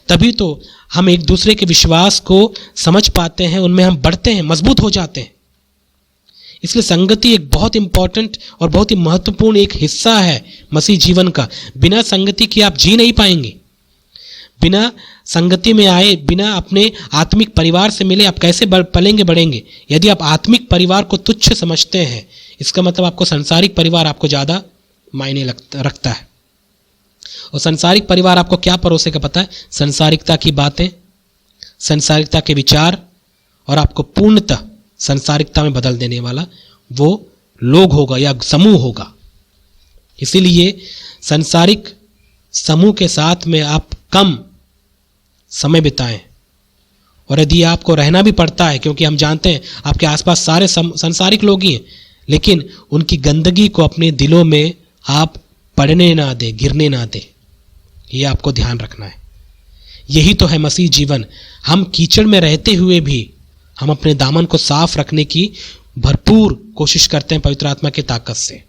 तभी तो हम एक दूसरे के विश्वास को समझ पाते हैं, उनमें हम बढ़ते हैं, मजबूत हो जाते हैं। इसलिए संगति एक बहुत इंपॉर्टेंट और बहुत ही महत्वपूर्ण एक हिस्सा है मसीह जीवन का। बिना संगति के आप जी नहीं पाएंगे। बिना संगति में आए, बिना अपने आत्मिक परिवार से मिले आप कैसे पलेंगे, बढ़ेंगे? यदि आप आत्मिक परिवार को तुच्छ समझते हैं, इसका मतलब आपको सांसारिक परिवार आपको ज़्यादा मायने रखता है। और सांसारिक परिवार आपको क्या परोसेगा पता है? सांसारिकता की बातें, सांसारिकता के विचार, और आपको पूर्णतः सांसारिकता में बदल देने वाला वो लोग होगा या समूह होगा। इसीलिए सांसारिक समूह के साथ में आप कम समय बिताएं। और यदि आपको रहना भी पड़ता है, क्योंकि हम जानते हैं आपके आसपास सारे सांसारिक लोग ही हैं, लेकिन उनकी गंदगी को अपने दिलों में आप पड़ने ना दें, गिरने ना दें। ये आपको ध्यान रखना है। यही तो है मसीह जीवन। हम कीचड़ में रहते हुए भी हम अपने दामन को साफ रखने की भरपूर कोशिश करते हैं पवित्र आत्मा की ताकत से।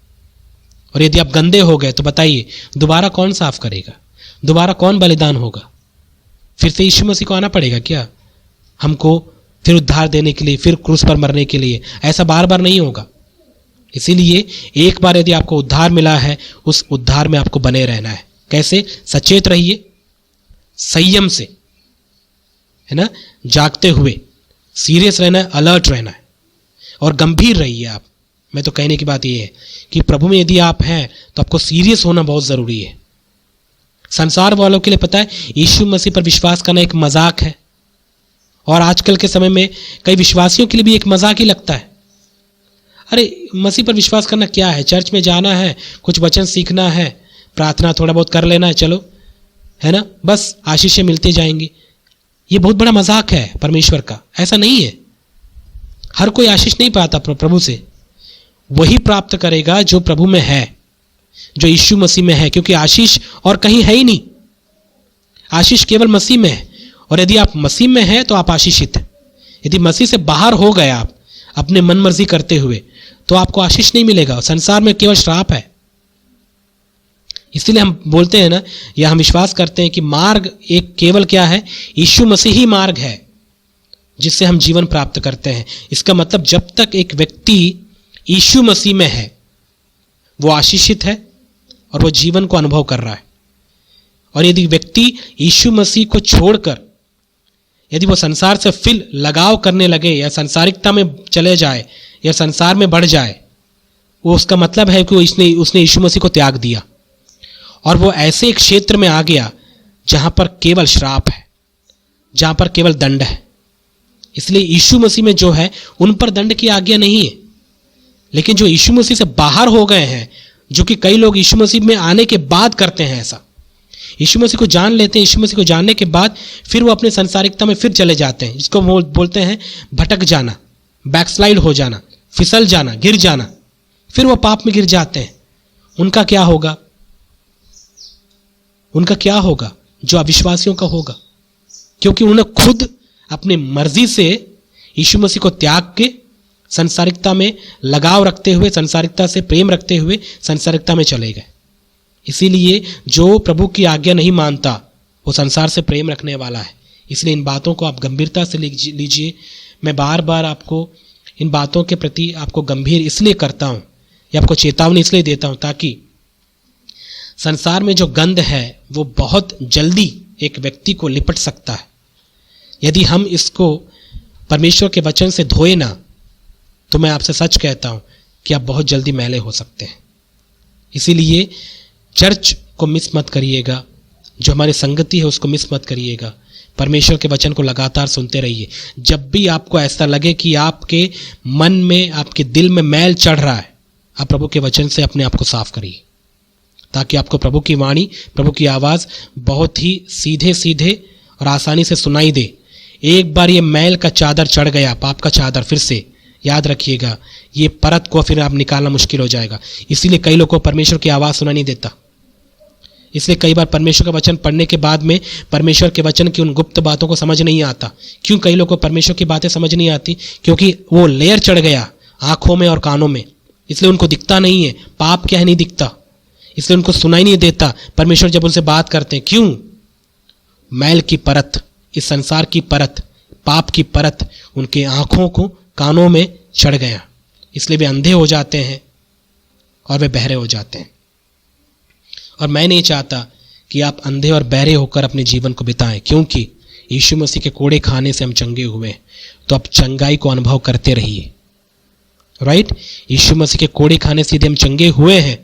और यदि आप गंदे हो गए तो बताइए, दोबारा कौन साफ करेगा? दोबारा कौन बलिदान होगा? फिर से यीशु मसीह को आना पड़ेगा क्या हमको फिर उद्धार देने के लिए, फिर क्रूस पर मरने के लिए? ऐसा बार बार नहीं होगा। इसीलिए एक बार यदि आपको उद्धार मिला है, उस उद्धार में आपको बने रहना है। कैसे? सचेत रहिए, संयम से, है ना, जागते हुए, सीरियस रहना है, अलर्ट रहना है और गंभीर रहिए आप। मैं तो कहने की बात यह है कि प्रभु में यदि आप हैं तो आपको सीरियस होना बहुत जरूरी है। संसार वालों के लिए पता है यीशु मसीह पर विश्वास करना एक मजाक है, और आजकल के समय में कई विश्वासियों के लिए भी एक मजाक ही लगता है। अरे मसीह पर विश्वास करना क्या है? चर्च में जाना है, कुछ वचन सीखना है, प्रार्थना थोड़ा बहुत कर लेना है, चलो, है ना, बस आशीषें मिलती जाएंगी। ये बहुत बड़ा मजाक है परमेश्वर का। ऐसा नहीं है। हर कोई आशीष नहीं पाता प्रभु से। वही प्राप्त करेगा जो प्रभु में है, जो यीशु मसीह में है, क्योंकि आशीष और कहीं है ही नहीं। आशीष केवल मसीह में है, और यदि आप मसीह में हैं तो आप आशीषित हैं। यदि मसीह से बाहर हो गए आप अपने मन मर्जी करते हुए, तो आपको आशीष नहीं मिलेगा। संसार में केवल श्राप है। इसलिए हम बोलते हैं ना, या हम विश्वास करते हैं कि मार्ग एक केवल क्या है? यीशु मसीह ही मार्ग है जिससे हम जीवन प्राप्त करते हैं। इसका मतलब जब तक एक व्यक्ति यीशु मसीह में है, वो आशीषित है और वो जीवन को अनुभव कर रहा है। और यदि व्यक्ति यीशु मसीह को छोड़कर यदि वो संसार से फिर लगाव करने लगे, या संसारिकता में चले जाए, या संसार में बढ़ जाए, वो उसका मतलब है कि उसने यीशु मसीह को त्याग दिया, और वो ऐसे एक क्षेत्र में आ गया जहां पर केवल श्राप है, जहां पर केवल दंड है। इसलिए यीशु मसीह में जो है उन पर दंड की आज्ञा नहीं है। लेकिन जो यीशु मसीह से बाहर हो गए हैं, जो कि कई लोग यीशु मसीह में आने के बाद करते हैं ऐसा, यीशु मसीह को जान लेते हैं, यीशु मसीह को जानने के बाद फिर वो अपने संसारिकता में फिर चले जाते हैं, जिसको वो बोलते हैं भटक जाना, बैकस्लाइड हो जाना, फिसल जाना, गिर जाना, फिर वो पाप में गिर जाते हैं। उनका क्या होगा? उनका क्या होगा? जो अविश्वासियों का होगा, क्योंकि उन्होंने खुद अपनी मर्जी से यीशु मसीह को त्याग के संसारिकता में लगाव रखते हुए, संसारिकता से प्रेम रखते हुए संसारिकता में चले गए। इसीलिए जो प्रभु की आज्ञा नहीं मानता वो संसार से प्रेम रखने वाला है। इसलिए इन बातों को आप गंभीरता से लीजिए। मैं बार बार आपको इन बातों के प्रति आपको गंभीर इसलिए करता हूँ, या आपको चेतावनी इसलिए देता हूँ, ताकि संसार में जो गंध है वो बहुत जल्दी एक व्यक्ति को लिपट सकता है। यदि हम इसको परमेश्वर के वचन से धोए ना, तो मैं आपसे सच कहता हूं कि आप बहुत जल्दी मैले हो सकते हैं। इसीलिए चर्च को मिस मत करिएगा, जो हमारी संगति है उसको मिस मत करिएगा। परमेश्वर के वचन को लगातार सुनते रहिए। जब भी आपको ऐसा लगे कि आपके मन में, आपके दिल में मैल चढ़ रहा है, आप प्रभु के वचन से अपने आप को साफ करिए, ताकि आपको प्रभु की वाणी, प्रभु की आवाज़ बहुत ही सीधे सीधे और आसानी से सुनाई दे। एक बार ये मैल का चादर चढ़ गया, पाप का चादर, फिर से याद रखिएगा ये परत को फिर आप निकालना मुश्किल हो जाएगा। इसीलिए कई लोगों को परमेश्वर की आवाज़ सुनाई नहीं देता। इसलिए कई बार परमेश्वर का वचन पढ़ने के बाद में परमेश्वर के वचन की उन गुप्त बातों को समझ नहीं आता। क्यों कई लोगों को परमेश्वर की बातें समझ नहीं आती? क्योंकि वो लेयर चढ़ गया आंखों में और कानों में, इसलिए उनको दिखता नहीं है। पाप क्या है नहीं दिखता, इसलिए उनको सुनाई नहीं देता परमेश्वर जब उनसे बात करते हैं। क्यों? मैल की परत, इस संसार की परत, पाप की परत उनके आंखों को, कानों में चढ़ गया, इसलिए वे अंधे हो जाते हैं और वे बहरे हो जाते हैं। और मैं नहीं चाहता कि आप अंधे और बहरे होकर अपने जीवन को बिताएं, क्योंकि यीशु मसीह के कोड़े खाने से हम चंगे हुए हैं। तो आप चंगाई को अनुभव करते रहिए, राइट? यीशु मसीह के कोड़े खाने से यदि हम चंगे हुए हैं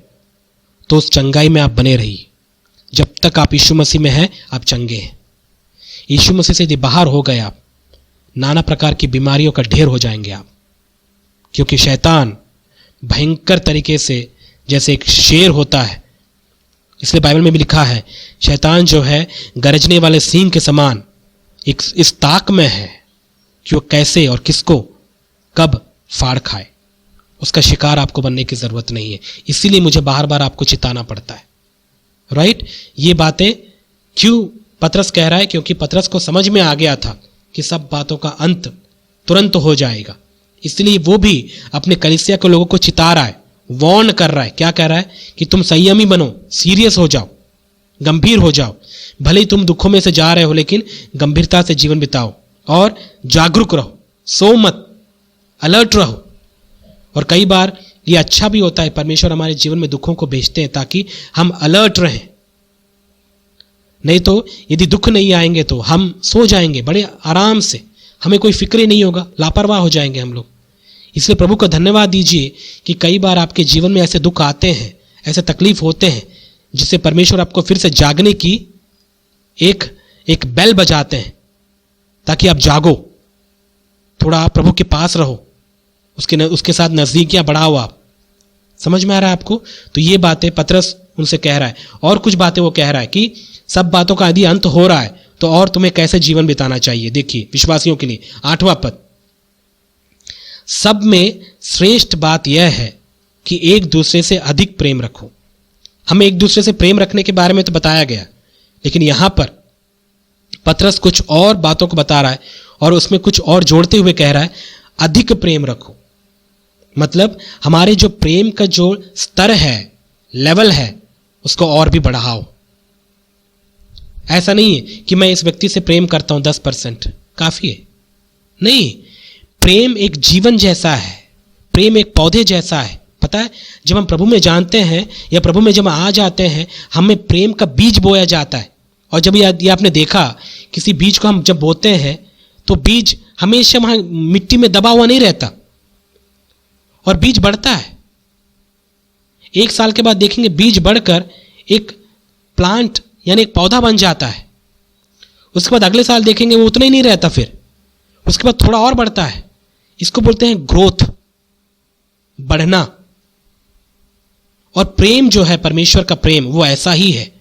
तो उस चंगाई में आप बने रहिए। जब तक आप यीशु मसीह में हैं आप चंगे हैं। यीशु मसीह से यदि बाहर हो गए आप, नाना प्रकार की बीमारियों का ढेर हो जाएंगे आप, क्योंकि शैतान भयंकर तरीके से जैसे एक शेर होता है, इसलिए बाइबल में भी लिखा है शैतान जो है गरजने वाले सिंह के समान इस ताक में है कि वो कैसे और किसको कब फाड़ खाए। उसका शिकार आपको बनने की जरूरत नहीं है। इसीलिए मुझे बार बार आपको चिताना पड़ता है, राइट? ये बातें क्यों पतरस कह रहा है? क्योंकि पतरस को समझ में आ गया था कि सब बातों का अंत तुरंत हो जाएगा। इसलिए वो भी अपने कलीसिया के लोगों को चिता रहा है, वार्न कर रहा है। क्या कह रहा है? कि तुम संयमी बनो, सीरियस हो जाओ, गंभीर हो जाओ। भले ही तुम दुखों में से जा रहे हो, लेकिन गंभीरता से जीवन बिताओ और जागरूक रहो, सो मत, अलर्ट रहो। और कई बार ये अच्छा भी होता है, परमेश्वर हमारे जीवन में दुखों को भेजते हैं ताकि हम अलर्ट रहें। नहीं तो यदि दुख नहीं आएंगे तो हम सो जाएंगे बड़े आराम से, हमें कोई फिक्र ही नहीं होगा, लापरवाह हो जाएंगे हम लोग। इसलिए प्रभु को धन्यवाद दीजिए कि कई बार आपके जीवन में ऐसे दुख आते हैं, ऐसे तकलीफ होते हैं, जिससे परमेश्वर आपको फिर से जागने की एक बेल बजाते हैं ताकि आप जागो, थोड़ा आप प्रभु के पास रहो, उसके साथ नजदीकियां बढ़ाओ। आप समझ में आ रहा है आपको? तो ये बातें पतरस उनसे कह रहा है, और कुछ बातें वो कह रहा है कि सब बातों का यदि अंत हो रहा है तो और तुम्हें कैसे जीवन बिताना चाहिए। देखिए विश्वासियों के लिए 8वां पद, सब में श्रेष्ठ बात यह है कि एक दूसरे से अधिक प्रेम रखो। हमें एक दूसरे से प्रेम रखने के बारे में तो बताया गया, लेकिन यहां पर पतरस कुछ और बातों को बता रहा है और उसमें कुछ और जोड़ते हुए कह रहा है अधिक प्रेम रखो। मतलब हमारे जो प्रेम का जो स्तर है, लेवल है, उसको और भी बढ़ाओ। ऐसा नहीं है कि मैं इस व्यक्ति से प्रेम करता हूं 10%, काफी है, नहीं। प्रेम एक जीवन जैसा है, प्रेम एक पौधे जैसा है। पता है, जब हम प्रभु में जानते हैं या प्रभु में जब आ जाते हैं, हमें प्रेम का बीज बोया जाता है। और जब ये आपने देखा, किसी बीज को हम जब बोते हैं तो बीज हमेशा वहां मिट्टी में दबा हुआ नहीं रहता और बीज बढ़ता है। 1 साल के बाद देखेंगे बीज बढ़कर एक प्लांट यानी एक पौधा बन जाता है। उसके बाद अगले साल देखेंगे वो उतना ही नहीं रहता, फिर उसके बाद थोड़ा और बढ़ता है। इसको बोलते हैं ग्रोथ, बढ़ना। और प्रेम जो है, परमेश्वर का प्रेम, वो ऐसा ही है।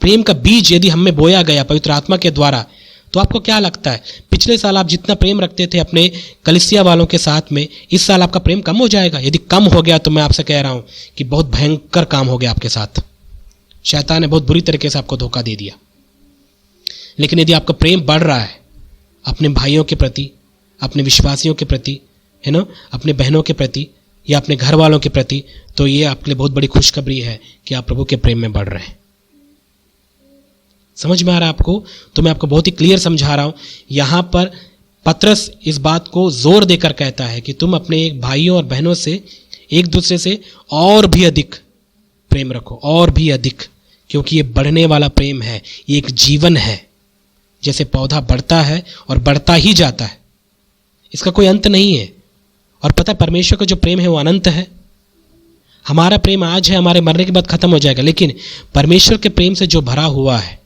प्रेम का बीज यदि हमें बोया गया पवित्र आत्मा के द्वारा, तो आपको क्या लगता है, पिछले साल आप जितना प्रेम रखते थे अपने कलीसिया वालों के साथ में, इस साल आपका प्रेम कम हो जाएगा? यदि कम हो गया तो मैं आपसे कह रहा हूं कि बहुत भयंकर काम हो गया आपके साथ। शैतान ने बहुत बुरी तरीके से आपको धोखा दे दिया। लेकिन यदि आपका प्रेम बढ़ रहा है अपने भाइयों के प्रति, अपने विश्वासियों के प्रति, है ना, अपने बहनों के प्रति या अपने घर वालों के प्रति, तो ये आपके लिए बहुत बड़ी खुशखबरी है कि आप प्रभु के प्रेम में बढ़ रहे हैं। समझ में आ रहा है आपको? तो मैं आपको बहुत ही क्लियर समझा रहा हूं। यहां पर पतरस इस बात को जोर देकर कहता है कि तुम अपने भाइयों और बहनों से एक दूसरे से और भी अधिक प्रेम रखो, और भी अधिक, क्योंकि ये बढ़ने वाला प्रेम है, ये एक जीवन है। जैसे पौधा बढ़ता है और बढ़ता ही जाता है, इसका कोई अंत नहीं है। और पता है, परमेश्वर का जो प्रेम है वो अनंत है। हमारा प्रेम आज है, हमारे मरने के बाद खत्म हो जाएगा, लेकिन परमेश्वर के प्रेम से जो भरा हुआ है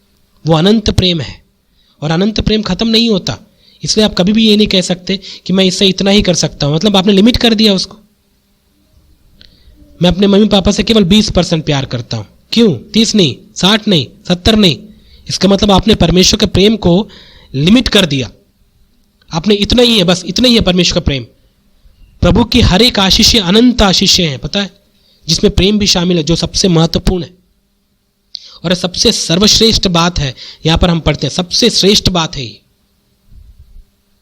वो अनंत प्रेम है, और अनंत प्रेम खत्म नहीं होता। इसलिए आप कभी भी ये नहीं कह सकते कि मैं इससे इतना ही कर सकता हूं, मतलब आपने लिमिट कर दिया उसको। मैं अपने मम्मी पापा से केवल 20% प्यार करता हूं, क्यों? 30 नहीं, 60 नहीं, 70 नहीं। इसका मतलब आपने परमेश्वर के प्रेम को लिमिट कर दिया। आपने इतना ही है, बस इतना ही है परमेश्वर का प्रेम। प्रभु की हर एक आशीषें अनंत आशीषें हैं, पता है, जिसमें प्रेम भी शामिल है, जो सबसे महत्वपूर्ण है और सबसे सर्वश्रेष्ठ बात है। यहां पर हम पढ़ते हैं सबसे श्रेष्ठ बात है ये।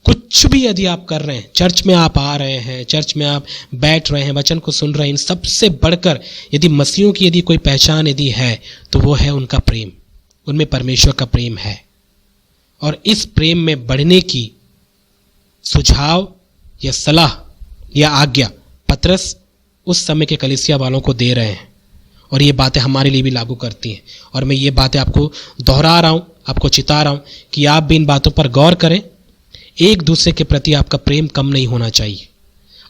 कुछ भी यदि आप कर रहे हैं, चर्च में आप आ रहे हैं, चर्च में आप बैठ रहे हैं, वचन को सुन रहे हैं, इन सबसे बढ़कर यदि मसीहों की यदि कोई पहचान यदि है तो वो है उनका प्रेम, उनमें परमेश्वर का प्रेम है। और इस प्रेम में बढ़ने की सुझाव या सलाह या आज्ञा पतरस उस समय के कलीसिया वालों को दे रहे हैं, और ये बातें हमारे लिए भी लागू करती हैं। और मैं ये बातें आपको दोहरा रहा हूं, आपको चिता रहा हूं कि आप भी इन बातों पर गौर करें। एक दूसरे के प्रति आपका प्रेम कम नहीं होना चाहिए,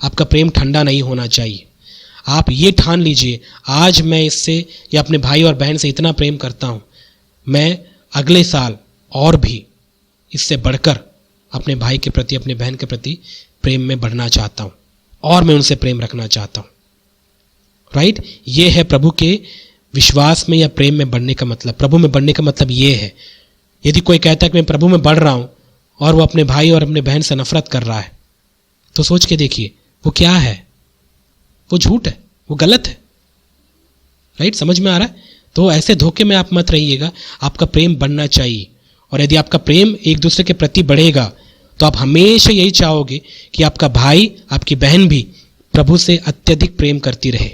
आपका प्रेम ठंडा नहीं होना चाहिए। आप ये ठान लीजिए, आज मैं इससे या अपने भाई और बहन से इतना प्रेम करता हूं, मैं अगले साल और भी इससे बढ़कर अपने भाई के प्रति, अपने बहन के प्रति प्रेम में बढ़ना चाहता हूं, और मैं उनसे प्रेम रखना चाहता हूं। राइट? ये है प्रभु के विश्वास में या प्रेम में बढ़ने का मतलब। प्रभु में बढ़ने का मतलब ये है। यदि कोई कहता है कि मैं प्रभु में बढ़ रहा हूं और वो अपने भाई और अपने बहन से नफरत कर रहा है, तो सोच के देखिए वो क्या है। वो झूठ है, वो गलत है। राइट? समझ में आ रहा है? तो ऐसे धोखे में आप मत रहिएगा। आपका प्रेम बढ़ना चाहिए, और यदि आपका प्रेम एक दूसरे के प्रति बढ़ेगा तो आप हमेशा यही चाहोगे कि आपका भाई, आपकी बहन भी प्रभु से अत्यधिक प्रेम करती रहे।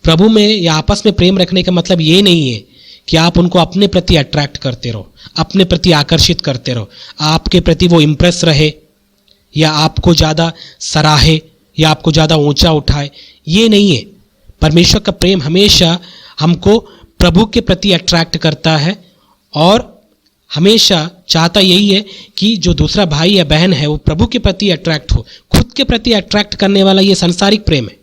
प्रभु में या आपस में प्रेम रखने का मतलब ये नहीं है कि आप उनको अपने प्रति अट्रैक्ट करते रहो, अपने प्रति आकर्षित करते रहो, आपके प्रति वो इंप्रेस रहे या आपको ज़्यादा सराहे या आपको ज़्यादा ऊंचा उठाए, ये नहीं है। परमेश्वर का प्रेम हमेशा हमको प्रभु के प्रति अट्रैक्ट करता है और हमेशा चाहता यही है कि जो दूसरा भाई या बहन है वो प्रभु के प्रति अट्रैक्ट हो। खुद के प्रति अट्रैक्ट करने वाला ये सांसारिक प्रेम है।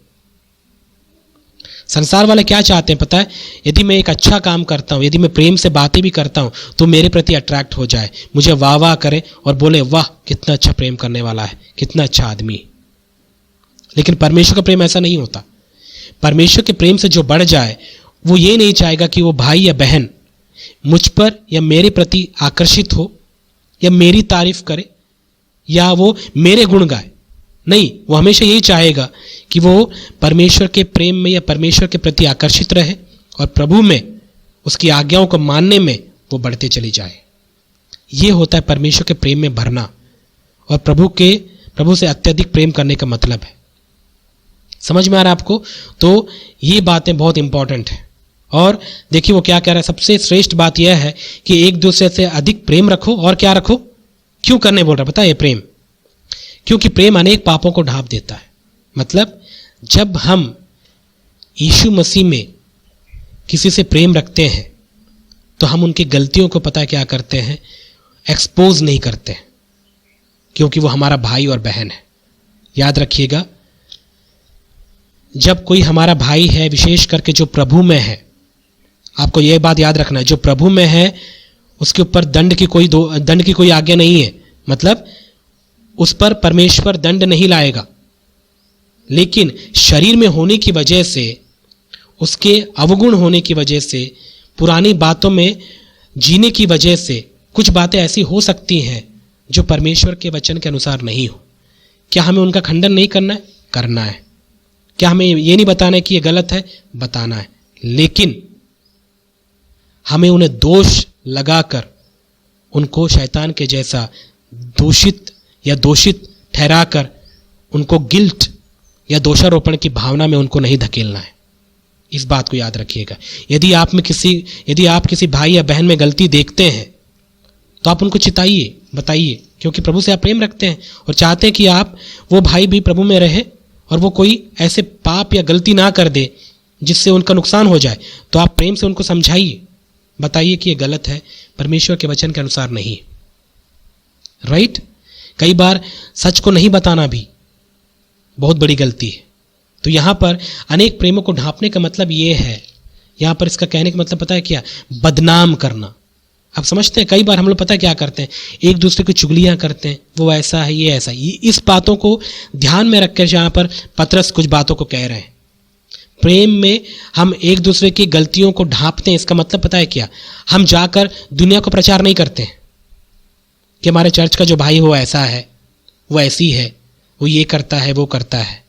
संसार वाले क्या चाहते हैं पता है? यदि मैं एक अच्छा काम करता हूँ, यदि मैं प्रेम से बातें भी करता हूँ तो मेरे प्रति अट्रैक्ट हो जाए, मुझे वाह वाह करे और बोले वाह कितना अच्छा प्रेम करने वाला है, कितना अच्छा आदमी। लेकिन परमेश्वर का प्रेम ऐसा नहीं होता। परमेश्वर के प्रेम से जो बढ़ जाए वो ये नहीं चाहेगा कि वो भाई या बहन मुझ पर या मेरे प्रति आकर्षित हो या मेरी तारीफ करे या वो मेरे गुण गाए। नहीं, वो हमेशा यही चाहेगा कि वो परमेश्वर के प्रेम में या परमेश्वर के प्रति आकर्षित रहे और प्रभु में उसकी आज्ञाओं को मानने में वो बढ़ते चली जाए। ये होता है परमेश्वर के प्रेम में भरना और प्रभु से अत्यधिक प्रेम करने का मतलब है। समझ में आ रहा है आपको? तो ये बातें बहुत इंपॉर्टेंट है। और देखिए वो क्या कह रहा है, सबसे श्रेष्ठ बात यह है कि एक दूसरे से अधिक प्रेम रखो। और क्या रखो? क्यों करने बोल रहा है पता है ये प्रेम? क्योंकि प्रेम अनेक पापों को ढांप देता है। मतलब जब हम यीशु मसीह में किसी से प्रेम रखते हैं तो हम उनकी गलतियों को पता है क्या करते हैं, एक्सपोज नहीं करते हैं, क्योंकि वो हमारा भाई और बहन है। याद रखिएगा, जब कोई हमारा भाई है, विशेष करके जो प्रभु में है, आपको यह बात याद रखना है, जो प्रभु में है उसके ऊपर दंड की कोई आज्ञा नहीं है। मतलब उस पर परमेश्वर दंड नहीं लाएगा। लेकिन शरीर में होने की वजह से, उसके अवगुण होने की वजह से, पुरानी बातों में जीने की वजह से कुछ बातें ऐसी हो सकती हैं जो परमेश्वर के वचन के अनुसार नहीं हो। क्या हमें उनका खंडन नहीं करना है? करना है। क्या हमें ये नहीं बताना है कि ये गलत है? बताना है। लेकिन हमें उन्हें दोष लगाकर उनको शैतान के जैसा दोषित ठहराकर उनको गिल्ट या दोषारोपण की भावना में उनको नहीं धकेलना है। इस बात को याद रखिएगा। यदि आप किसी भाई या बहन में गलती देखते हैं तो आप उनको चिताइए, बताइए, क्योंकि प्रभु से आप प्रेम रखते हैं और चाहते हैं कि वो भाई भी प्रभु में रहे और वो कोई ऐसे पाप या गलती ना कर दे जिससे उनका नुकसान हो जाए। तो आप प्रेम से उनको समझाइए, बताइए कि ये गलत है, परमेश्वर के वचन के अनुसार नहीं। राइट? कई बार सच को नहीं बताना भी बहुत बड़ी गलती है। तो यहां पर अनेक प्रेमों को ढांपने का मतलब ये है, यहां पर इसका कहने का मतलब पता है क्या? बदनाम करना। आप समझते हैं, कई बार हम लोग पता है क्या करते हैं, एक दूसरे की चुगलियां करते हैं, वो ऐसा है, ये ऐसा। इस बातों को ध्यान में रखकर जहां पर पतरस कुछ बातों को कह रहे हैं, प्रेम में हम एक दूसरे की गलतियों को ढांपते हैं। इसका मतलब पता है क्या? हम जाकर दुनिया को प्रचार नहीं करते हैं कि हमारे चर्च का जो भाई वो ऐसा है, वो ऐसी है, वो ये करता है, वो करता है।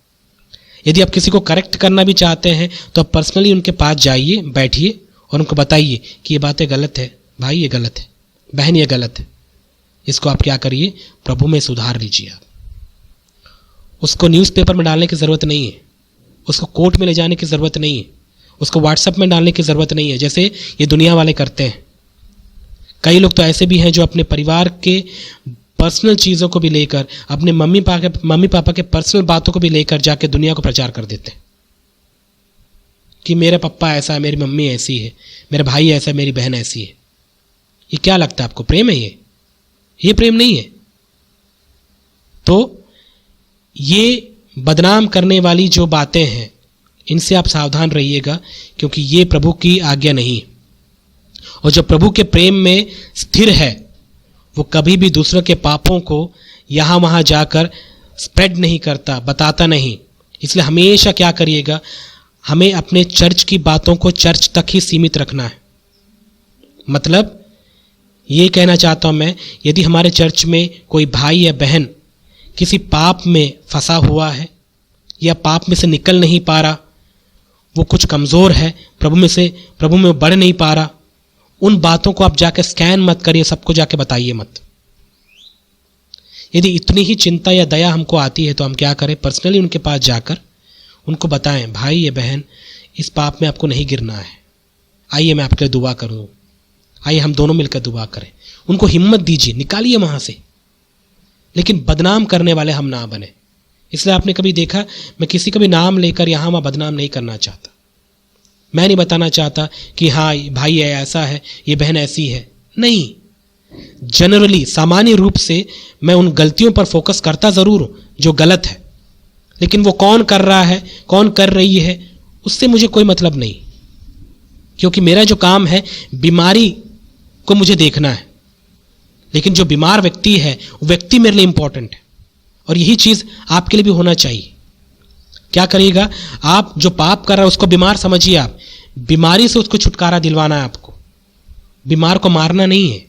यदि आप किसी को करेक्ट करना भी चाहते हैं तो आप पर्सनली उनके पास जाइए, बैठिए और उनको बताइए कि ये बातें गलत है, भाई ये गलत है, बहन ये गलत है, इसको आप क्या करिए, प्रभु में सुधार लीजिए। आप उसको न्यूज़पेपर में डालने की ज़रूरत नहीं है, उसको कोर्ट में ले जाने की ज़रूरत नहीं है, उसको व्हाट्सएप में डालने की ज़रूरत नहीं है जैसे ये दुनिया वाले करते हैं। कई लोग तो ऐसे भी हैं जो अपने परिवार के पर्सनल चीज़ों को भी लेकर, अपने मम्मी पापा के पर्सनल बातों को भी लेकर जाके दुनिया को प्रचार कर देते हैं कि मेरा पप्पा ऐसा है, मेरी मम्मी ऐसी है, मेरा भाई ऐसा है, मेरी बहन ऐसी है। ये क्या लगता है आपको, प्रेम है ये प्रेम नहीं है। तो ये बदनाम करने वाली जो बातें हैं इनसे आप सावधान रहिएगा, क्योंकि ये प्रभु की आज्ञा नहीं। और जो प्रभु के प्रेम में स्थिर है वो कभी भी दूसरों के पापों को यहाँ वहाँ जाकर स्प्रेड नहीं करता, बताता नहीं। इसलिए हमेशा क्या करिएगा, हमें अपने चर्च की बातों को चर्च तक ही सीमित रखना है। मतलब ये कहना चाहता हूं मैं, यदि हमारे चर्च में कोई भाई या बहन किसी पाप में फंसा हुआ है या पाप में से निकल नहीं पा रहा, वो कुछ कमज़ोर है, प्रभु में बढ़ नहीं पा रहा, उन बातों को आप जाकर स्कैन मत करिए, सबको जाके बताइए मत। यदि इतनी ही चिंता या दया हमको आती है तो हम क्या करें, पर्सनली उनके पास जाकर उनको बताएं, भाई या बहन इस पाप में आपको नहीं गिरना है, आइए मैं आपके लिए दुआ करूँ, आइए हम दोनों मिलकर दुआ करें। उनको हिम्मत दीजिए, निकालिए वहाँ से। लेकिन बदनाम करने वाले हम ना बने, इसलिए आपने कभी देखा, मैं किसी का भी नाम लेकर यहाँ वहाँ बदनाम नहीं करना चाहता। मैं नहीं बताना चाहता कि हाँ भाई है ऐसा है, ये बहन ऐसी है, नहीं। जनरली सामान्य रूप से मैं उन गलतियों पर फोकस करता ज़रूर हूँ जो गलत है, लेकिन वो कौन कर रहा है, कौन कर रही है, उससे मुझे कोई मतलब नहीं, क्योंकि मेरा जो काम है बीमारी को मुझे देखना है। लेकिन जो बीमार व्यक्ति है वो व्यक्ति मेरे लिए इंपॉर्टेंट है, और यही चीज़ आपके लिए भी होना चाहिए। क्या करिएगा, आप जो पाप कर रहा है उसको बीमार समझिए, आप बीमारी से उसको छुटकारा दिलवाना है आपको, बीमार को मारना नहीं है।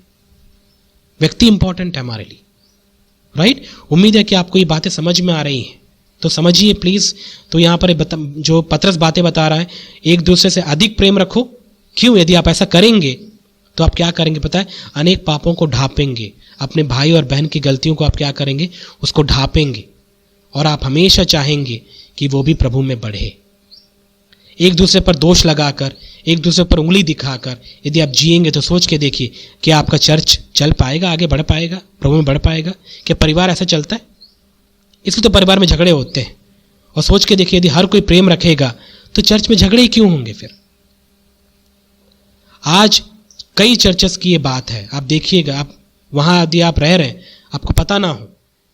व्यक्ति इंपॉर्टेंट है हमारे लिए, राइट। उम्मीद है कि आपको ये बातें समझ में आ रही हैं, तो समझिए प्लीज़। तो यहाँ पर जो पतरस बातें बता रहा है, एक दूसरे से अधिक प्रेम रखो। क्यों? यदि आप ऐसा करेंगे तो आप क्या करेंगे पता है, अनेक पापों को ढांपेंगे, अपने भाई और बहन की गलतियों को आप क्या करेंगे, उसको ढांपेंगे, और आप हमेशा चाहेंगे कि वो भी प्रभु में बढ़े। एक दूसरे पर दोष लगाकर, एक दूसरे पर उंगली दिखाकर यदि आप जिएंगे तो सोच के देखिए कि आपका चर्च चल पाएगा, आगे बढ़ पाएगा, प्रभु में बढ़ पाएगा? क्या परिवार ऐसा चलता है? इसलिए तो परिवार में झगड़े होते हैं। और सोच के देखिए, यदि हर कोई प्रेम रखेगा तो चर्च में झगड़े ही क्यों होंगे फिर? आज कई चर्चेस की ये बात है, आप देखिएगा, आप वहाँ यदि आप रह रहे हैं आपको पता ना हो,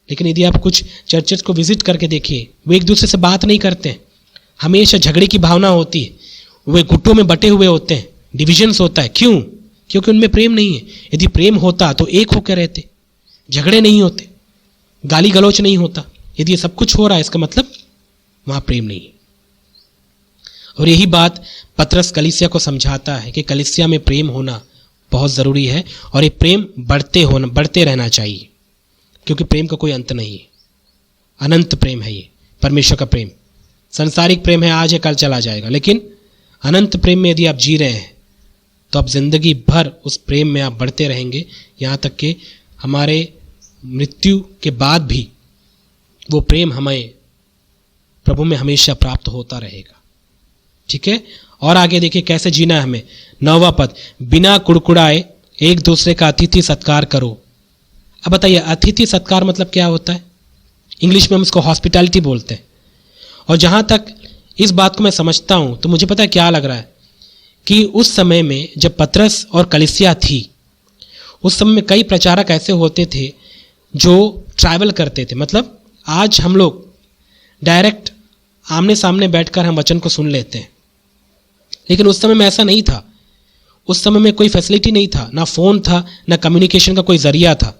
लेकिन यदि आप कुछ चर्चेस को विजिट करके देखिए, वो एक दूसरे से बात नहीं करते हैं, हमेशा झगड़े की भावना होती है, वे गुटों में बटे हुए होते हैं, डिविजन्स होता है। क्यों? क्योंकि उनमें प्रेम नहीं है। यदि प्रेम होता तो एक होकर रहते, झगड़े नहीं होते, गाली गलौच नहीं होता। यदि ये सब कुछ हो रहा है इसका मतलब वहाँ प्रेम नहीं है। और यही बात पतरस कलीसिया को समझाता है कि कलीसिया में प्रेम होना बहुत ज़रूरी है, और ये प्रेम बढ़ते रहना चाहिए, क्योंकि प्रेम का कोई अंत नहीं है, अनंत प्रेम है ये परमेश्वर का प्रेम। संसारिक प्रेम है, आज है कल चला जाएगा, लेकिन अनंत प्रेम में यदि आप जी रहे हैं तो आप जिंदगी भर उस प्रेम में आप बढ़ते रहेंगे, यहाँ तक कि हमारे मृत्यु के बाद भी वो प्रेम हमें प्रभु में हमेशा प्राप्त होता रहेगा। ठीक है, और आगे देखिए कैसे जीना है हमें। 9वां पद, बिना कुड़कुड़ाए एक दूसरे का अतिथि सत्कार करो। अब बताइए, अतिथि सत्कार मतलब क्या होता है? इंग्लिश में हम इसको हॉस्पिटैलिटी बोलते हैं। और जहाँ तक इस बात को मैं समझता हूँ तो मुझे पता है क्या लग रहा है कि उस समय में जब पतरस और कलीसिया थी, उस समय में कई प्रचारक ऐसे होते थे जो ट्रैवल करते थे। मतलब आज हम लोग डायरेक्ट आमने सामने बैठकर हम वचन को सुन लेते हैं, लेकिन उस समय में ऐसा नहीं था। उस समय में कोई फैसिलिटी नहीं था, ना फ़ोन था, ना कम्युनिकेशन का कोई ज़रिया था।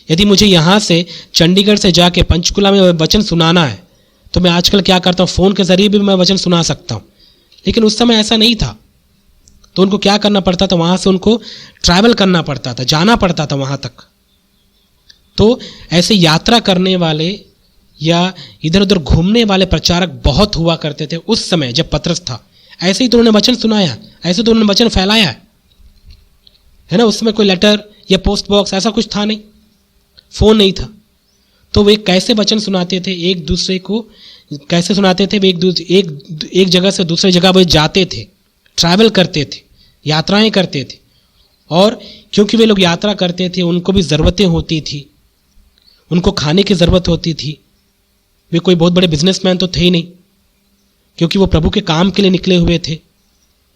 यदि मुझे यहाँ से चंडीगढ़ से जाके पंचकुला में वचन सुनाना है तो मैं आजकल क्या करता हूँ, फ़ोन के ज़रिए भी मैं वचन सुना सकता हूँ, लेकिन उस समय ऐसा नहीं था। तो उनको क्या करना पड़ता था, वहाँ से उनको ट्रैवल करना पड़ता था, जाना पड़ता था वहाँ तक। तो ऐसे यात्रा करने वाले या इधर उधर घूमने वाले प्रचारक बहुत हुआ करते थे उस समय जब पतरस था। ऐसे ही तो उन्होंने वचन सुनाया, ऐसे तो उन्होंने वचन फैलाया है ना। उस समय कोई लेटर या पोस्ट बॉक्स ऐसा कुछ था नहीं, फ़ोन नहीं था। तो वे कैसे वचन सुनाते थे एक दूसरे को, कैसे सुनाते थे? वे एक जगह से दूसरी जगह वे जाते थे, ट्रैवल करते थे, यात्राएं करते थे। और क्योंकि वे लोग यात्रा करते थे, उनको भी ज़रूरतें होती थी, उनको खाने की ज़रूरत होती थी। वे कोई बहुत बड़े बिजनेसमैन तो थे ही नहीं, क्योंकि वो प्रभु के काम के लिए निकले हुए थे।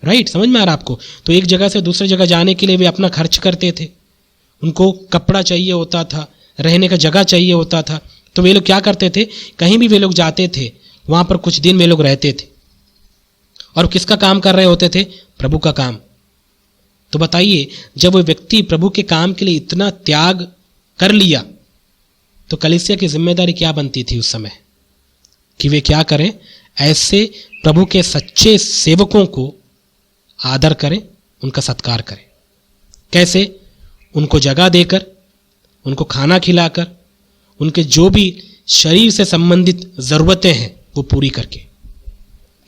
राइट, समझ में आ रहा आपको? तो एक जगह से दूसरी जगह जाने के लिए वे अपना खर्च करते थे। उनको कपड़ा चाहिए होता था, रहने का जगह चाहिए होता था। तो वे लोग क्या करते थे, कहीं भी वे लोग जाते थे वहाँ पर कुछ दिन वे लोग रहते थे। और किसका काम कर रहे होते थे? प्रभु का काम। तो बताइए, जब वो व्यक्ति प्रभु के काम के लिए इतना त्याग कर लिया तो कलीसिया की जिम्मेदारी क्या बनती थी उस समय, कि वे क्या करें, ऐसे प्रभु के सच्चे सेवकों को आदर करें, उनका सत्कार करें। कैसे? उनको जगह देकर, उनको खाना खिलाकर, उनके जो भी शरीर से संबंधित ज़रूरतें हैं वो पूरी करके।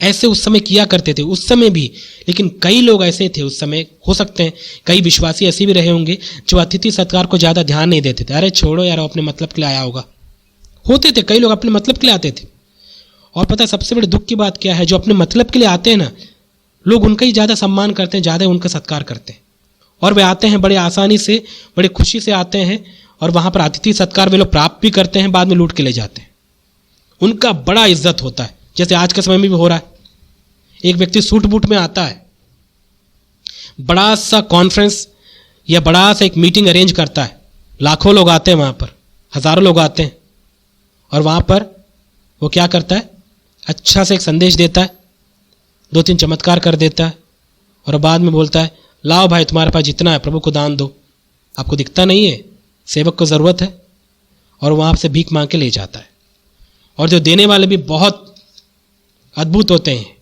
ऐसे उस समय किया करते थे, उस समय भी। लेकिन कई लोग ऐसे थे उस समय, हो सकते हैं कई विश्वासी ऐसे भी रहे होंगे जो अतिथि सत्कार को ज़्यादा ध्यान नहीं देते थे। अरे छोड़ो यार, अपने मतलब के लिए आया होगा। होते थे कई लोग अपने मतलब के लिए आते थे। और पता है सबसे बड़ी दुख की बात क्या है, जो अपने मतलब के लिए आते हैं ना, लोग उनका ही ज़्यादा सम्मान करते हैं, ज़्यादा उनका सत्कार करते हैं। और वे आते हैं बड़े आसानी से, बड़े खुशी से आते हैं, और वहाँ पर अतिथि सत्कार वे लोग प्राप्त भी करते हैं, बाद में लूट के ले जाते हैं। उनका बड़ा इज्जत होता है, जैसे आज के समय में भी हो रहा है। एक व्यक्ति सूट बूट में आता है, बड़ा सा कॉन्फ्रेंस या बड़ा सा एक मीटिंग अरेंज करता है, लाखों लोग आते हैं वहां पर, हजारों लोग आते हैं, और वहां पर वो क्या करता है, अच्छा से एक संदेश देता है, 2-3 चमत्कार कर देता है, और बाद में बोलता है लाओ भाई तुम्हारे पास जितना है प्रभु को दान दो। आपको दिखता नहीं है सेवक को ज़रूरत है, और वहाँ से भीख मांग के ले जाता है। और जो देने वाले भी बहुत अद्भुत होते हैं,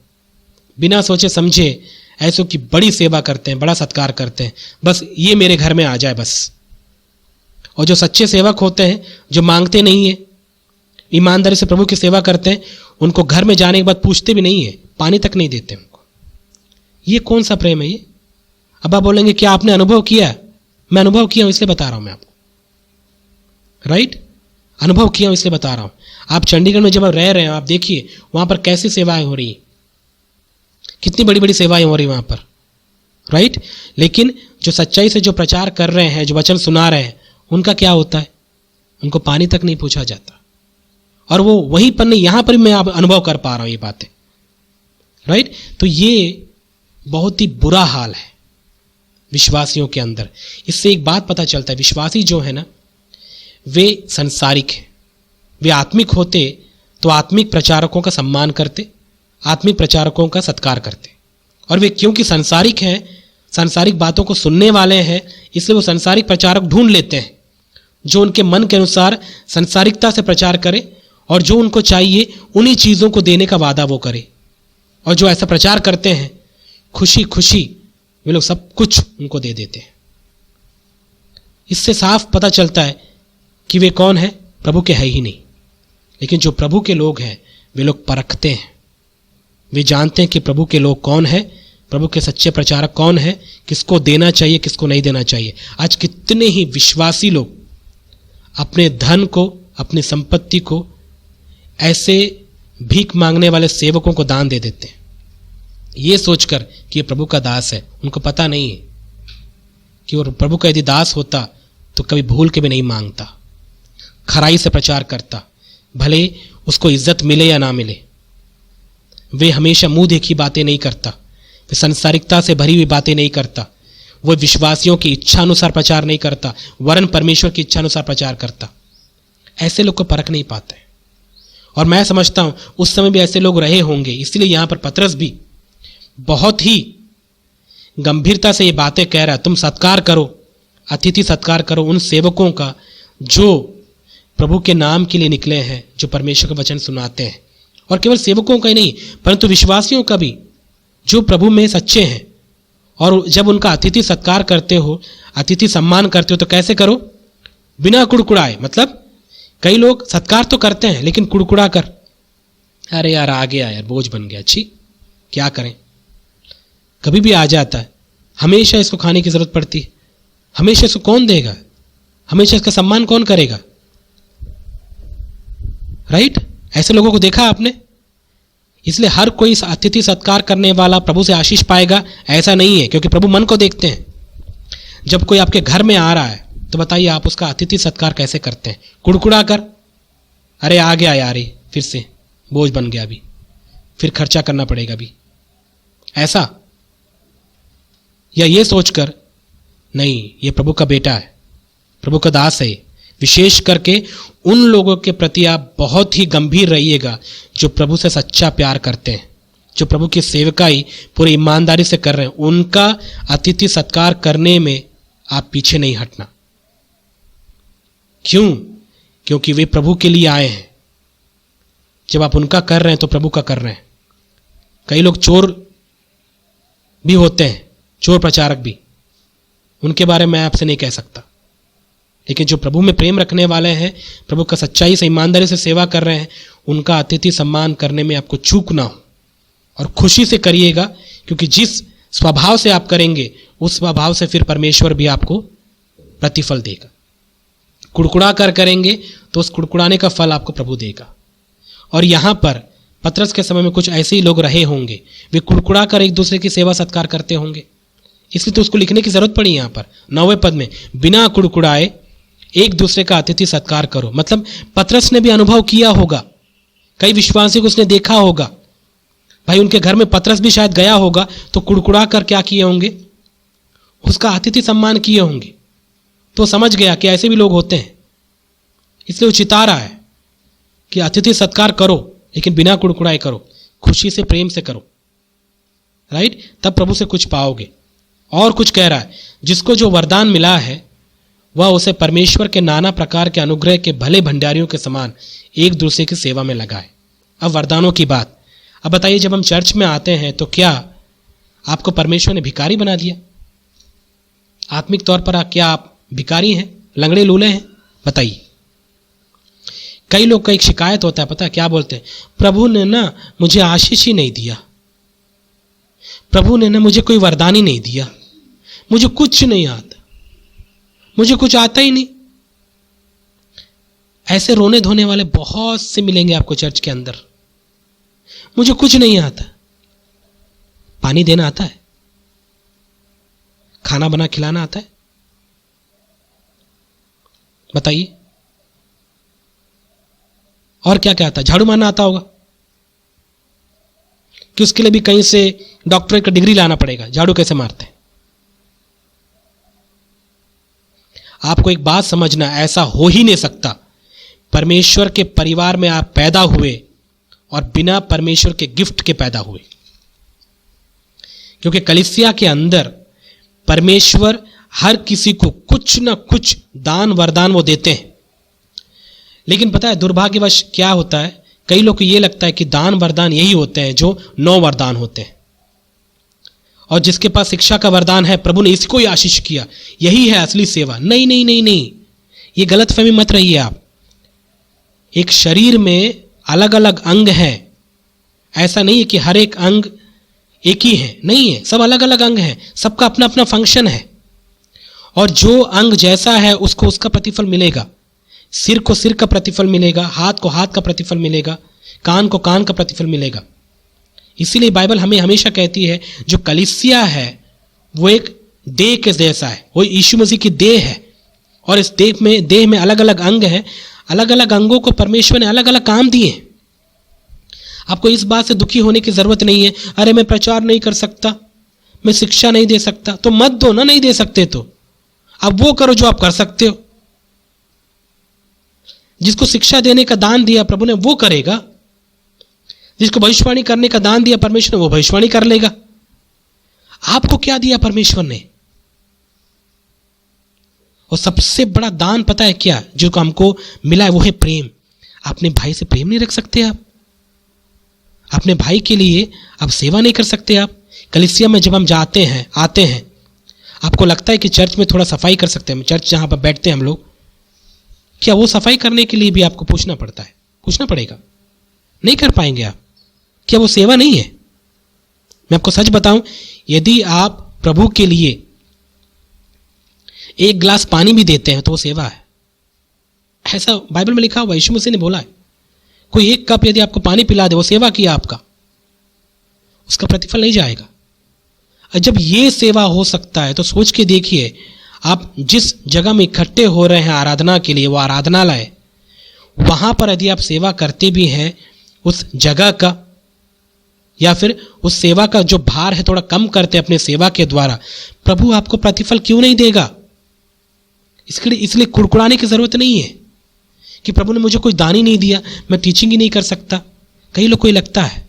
बिना सोचे समझे ऐसों की बड़ी सेवा करते हैं, बड़ा सत्कार करते हैं, बस ये मेरे घर में आ जाए बस। और जो सच्चे सेवक होते हैं, जो मांगते नहीं है, ईमानदारी से प्रभु की सेवा करते हैं, उनको घर में जाने के बाद पूछते भी नहीं है, पानी तक नहीं देते उनको। ये कौन सा प्रेम है ये? अब आप बोलेंगे क्या आपने अनुभव किया? मैं अनुभव किया हूं इसलिए बता रहा हूं मैं आपको, राइट? अनुभव किया हूं इसलिए बता रहा हूं। आप चंडीगढ़ में जब आप रह रहे हैं, आप देखिए वहां पर कैसी सेवाएं हो रही हैं, कितनी बड़ी बड़ी सेवाएं हो रही वहां पर, राइट? लेकिन जो सच्चाई से जो प्रचार कर रहे हैं, जो वचन सुना रहे हैं, उनका क्या होता है? उनको पानी तक नहीं पूछा जाता। और वो वहीं पर नहीं, यहां पर मैं आप अनुभव कर पा रहा हूं ये बातें, राइट? तो ये बहुत ही बुरा हाल है विश्वासियों के अंदर। इससे एक बात पता चलता है, विश्वासी जो है ना, वे संसारिक हैं। वे आत्मिक होते तो आत्मिक प्रचारकों का सम्मान करते, आत्मिक प्रचारकों का सत्कार करते। और वे क्योंकि संसारिक हैं, सांसारिक बातों को सुनने वाले हैं, इसलिए वो सांसारिक प्रचारक ढूंढ लेते हैं जो उनके मन के अनुसार सांसारिकता से प्रचार करे, और जो उनको चाहिए उन्हीं चीज़ों को देने का वादा वो करे। और जो ऐसा प्रचार करते हैं, खुशी खुशी वे लोग सब कुछ उनको दे देते हैं। इससे साफ पता चलता है कि वे कौन है, प्रभु के है ही नहीं। लेकिन जो प्रभु के लोग हैं, वे लोग परखते हैं, वे जानते हैं कि प्रभु के लोग कौन है, प्रभु के सच्चे प्रचारक कौन है, किसको देना चाहिए, किसको नहीं देना चाहिए। आज कितने ही विश्वासी लोग अपने धन को, अपनी संपत्ति को ऐसे भीख मांगने वाले सेवकों को दान दे देते हैं, ये सोचकर कि ये प्रभु का दास है। उनको पता नहीं है कि वो प्रभु का यदि दास होता तो कभी भूल के भी नहीं मांगता, खराई से प्रचार करता, भले उसको इज्जत मिले या ना मिले। वे हमेशा मुंह देखी बातें नहीं करता, वे संसारिकता से भरी हुई बातें नहीं करता, वो विश्वासियों की इच्छा अनुसार प्रचार नहीं करता, वरन परमेश्वर की इच्छा अनुसार प्रचार करता। ऐसे लोग को परख नहीं पाते। और मैं समझता हूं उस समय भी ऐसे लोग रहे होंगे, इसलिए यहां पर पतरस भी बहुत ही गंभीरता से ये बातें कह रहा है। तुम सत्कार करो, अतिथि सत्कार करो उन सेवकों का जो प्रभु के नाम के लिए निकले हैं, जो परमेश्वर का वचन सुनाते हैं। और केवल सेवकों का ही नहीं, परंतु विश्वासियों का भी, जो प्रभु में सच्चे हैं। और जब उनका अतिथि सत्कार करते हो, अतिथि सम्मान करते हो, तो कैसे करो? बिना कुड़कुड़ाए। मतलब कई लोग सत्कार तो करते हैं लेकिन कुड़कुड़ा कर, अरे यार आ गया यार, बोझ बन गया, अच्छी क्या करें, कभी भी आ जाता है, हमेशा इसको खाने की जरूरत पड़ती है, हमेशा इसको कौन देगा, हमेशा इसका सम्मान कौन करेगा, राइट? ऐसे लोगों को देखा आपने? इसलिए हर कोई अतिथि सत्कार करने वाला प्रभु से आशीष पाएगा ऐसा नहीं है, क्योंकि प्रभु मन को देखते हैं। जब कोई आपके घर में आ रहा है तो बताइए आप उसका अतिथि सत्कार कैसे करते हैं? कुड़कुड़ा कर, अरे आ गया यार, फिर से बोझ बन गया, अभी फिर खर्चा करना पड़ेगा अभी, ऐसा? या ये सोचकर नहीं, ये प्रभु का बेटा है, प्रभु का दास है। विशेष करके उन लोगों के प्रति आप बहुत ही गंभीर रहिएगा जो प्रभु से सच्चा प्यार करते हैं, जो प्रभु की सेवकाई पूरी ईमानदारी से कर रहे हैं। उनका अतिथि सत्कार करने में आप पीछे नहीं हटना। क्यों? क्योंकि वे प्रभु के लिए आए हैं। जब आप उनका कर रहे हैं तो प्रभु का कर रहे हैं। कई लोग चोर भी होते हैं, चोर प्रचारक भी, उनके बारे में मैं आपसे नहीं कह सकता। लेकिन जो प्रभु में प्रेम रखने वाले हैं, प्रभु का सच्चाई से ईमानदारी से सेवा कर रहे हैं, उनका अतिथि सम्मान करने में आपको चूक ना हो, और खुशी से करिएगा, क्योंकि जिस स्वभाव से आप करेंगे उस स्वभाव से फिर परमेश्वर भी आपको प्रतिफल देगा। कुड़कुड़ा कर करेंगे तो उस कुड़कुड़ाने का फल आपको प्रभु देगा। और यहाँ पर पतरस के समय में कुछ ऐसे ही लोग रहे होंगे, वे कुड़कुड़ा कर एक दूसरे की सेवा सत्कार करते होंगे, इसलिए तो उसको लिखने की जरूरत पड़ी यहाँ पर 9वें पद में, बिना कुड़कुड़ाए एक दूसरे का अतिथि सत्कार करो। मतलब पतरस ने भी अनुभव किया होगा कई विश्वासी को उसने देखा होगा, भाई उनके घर में पतरस भी शायद गया होगा तो कुड़कुड़ा कर क्या किए होंगे, उसका अतिथि सम्मान किए होंगे। तो समझ गया कि ऐसे भी लोग होते हैं, इसलिए वो चिता रहा है कि अतिथि सत्कार करो लेकिन बिना कुड़कुड़ाए करो, खुशी से प्रेम से करो, राइट, तब प्रभु से कुछ पाओगे। और कुछ कह रहा है, जिसको जो वरदान मिला है वह उसे परमेश्वर के नाना प्रकार के अनुग्रह के भले भंडारियों के समान एक दूसरे की सेवा में लगाए। अब वरदानों की बात, अब बताइए, जब हम चर्च में आते हैं तो क्या आपको परमेश्वर ने भिखारी बना दिया? आत्मिक तौर पर क्या आप भिखारी हैं, लंगड़े लूले हैं? बताइए। कई लोग का एक शिकायत होता है, पता है क्या बोलते हैं, प्रभु ने ना मुझे आशीष ही नहीं दिया, प्रभु ने ना मुझे कोई वरदान ही नहीं दिया, मुझे कुछ नहीं आता, मुझे कुछ आता ही नहीं। ऐसे रोने धोने वाले बहुत से मिलेंगे आपको चर्च के अंदर। मुझे कुछ नहीं आता। पानी देना आता है? खाना बना खिलाना आता है? बताइए। और क्या क्या आता है? झाड़ू मारना आता होगा कि उसके लिए भी कहीं से डॉक्टरेट का डिग्री लाना पड़ेगा, झाड़ू कैसे मारते हैं? आपको एक बात समझना, ऐसा हो ही नहीं सकता। परमेश्वर के परिवार में आप पैदा हुए और बिना परमेश्वर के गिफ्ट के पैदा हुए, क्योंकि कलीसिया के अंदर परमेश्वर हर किसी को कुछ ना कुछ दान वरदान वो देते हैं। लेकिन पता है दुर्भाग्यवश क्या होता है, कई लोग को ये लगता है कि दान वरदान यही होते हैं जो 9 वरदान होते हैं, और जिसके पास शिक्षा का वरदान है प्रभु ने इसको ही आशीष किया, यही है असली सेवा। नहीं नहीं नहीं नहीं, ये गलतफहमी मत रहिए आप। एक शरीर में अलग अलग अंग हैं, ऐसा नहीं है कि हर एक अंग एक ही है, नहीं है, सब अलग अलग अंग हैं, सबका अपना अपना फंक्शन है, और जो अंग जैसा है उसको उसका प्रतिफल मिलेगा। सिर को सिर का प्रतिफल मिलेगा, हाथ को हाथ का प्रतिफल मिलेगा, कान को कान का प्रतिफल मिलेगा। इसीलिए बाइबल हमें हमेशा कहती है जो कलीसिया है वो एक देह के जैसा है, वो यीशु मसीह की देह है, और इस देह में अलग अलग अंग हैं, अलग अलग अंगों को परमेश्वर ने अलग अलग काम दिए। आपको इस बात से दुखी होने की जरूरत नहीं है, अरे मैं प्रचार नहीं कर सकता, मैं शिक्षा नहीं दे सकता, तो मत दो ना, नहीं दे सकते तो अब वो करो जो आप कर सकते हो। जिसको शिक्षा देने का दान दिया प्रभु ने वो करेगा, जिसको भविष्यवाणी करने का दान दिया परमेश्वर ने वो भविष्यवाणी कर लेगा। आपको क्या दिया परमेश्वर ने? और सबसे बड़ा दान पता है क्या जो हमको मिला है? वो है प्रेम। अपने भाई से प्रेम नहीं रख सकते आप? अपने भाई के लिए आप सेवा नहीं कर सकते? आप कलीसिया में जब हम जाते हैं आते हैं, आपको लगता है कि चर्च में थोड़ा सफाई कर सकते हैं? चर्च जहां पर बैठते हैं हम लोग, क्या वो सफाई करने के लिए भी आपको पूछना पड़ता है? पूछना पड़ेगा, नहीं कर पाएंगे आप। क्या वो सेवा नहीं है? मैं आपको सच बताऊं, यदि आप प्रभु के लिए एक गिलास पानी भी देते हैं तो वो सेवा है। ऐसा बाइबल में लिखा हुआ, यीशु मसीह ने बोला है। कोई एक कप यदि आपको पानी पिला दे, वो सेवा किया आपका, उसका प्रतिफल नहीं जाएगा। और जब ये सेवा हो सकता है तो सोच के देखिए, आप जिस जगह में इकट्ठे हो रहे हैं आराधना के लिए, वो आराधनालय, वहां पर यदि आप सेवा करते भी हैं, उस जगह का या फिर उस सेवा का जो भार है थोड़ा कम करते अपने सेवा के द्वारा, प्रभु आपको प्रतिफल क्यों नहीं देगा? इसलिए कुड़कुड़ाने की जरूरत नहीं है कि प्रभु ने मुझे कोई दान ही नहीं दिया, मैं टीचिंग ही नहीं कर सकता। कई लोग को लगता है।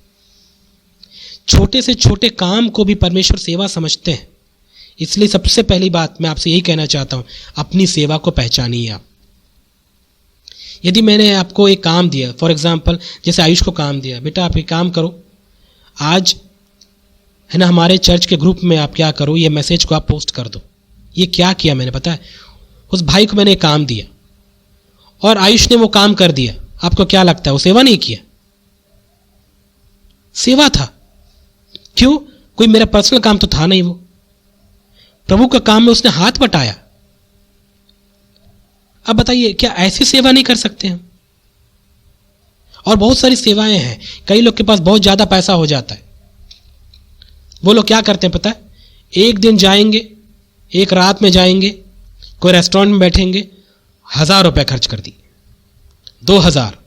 छोटे से छोटे काम को भी परमेश्वर सेवा समझते हैं। इसलिए सबसे पहली बात मैं आपसे यही कहना चाहता हूं, अपनी सेवा को पहचानिए आप। यदि मैंने आपको एक काम दिया, फॉर एग्जाम्पल जैसे आयुष को काम दिया, बेटा आप एक काम करो, आज है ना हमारे चर्च के ग्रुप में आप क्या करो, ये मैसेज को आप पोस्ट कर दो। ये क्या किया मैंने पता है? उस भाई को मैंने एक काम दिया और आयुष ने वो काम कर दिया। आपको क्या लगता है वो सेवा नहीं किया? सेवा था। क्यों? कोई मेरा पर्सनल काम तो था नहीं, वो प्रभु का काम में उसने हाथ बटाया। अब बताइए क्या ऐसी सेवा नहीं कर सकते हम? और बहुत सारी सेवाएं हैं। कई लोग के पास बहुत ज्यादा पैसा हो जाता है, वो लोग क्या करते हैं पता है? एक दिन जाएंगे, एक रात में जाएंगे, कोई रेस्टोरेंट में बैठेंगे, 1000 रुपए खर्च कर दिए, 2000,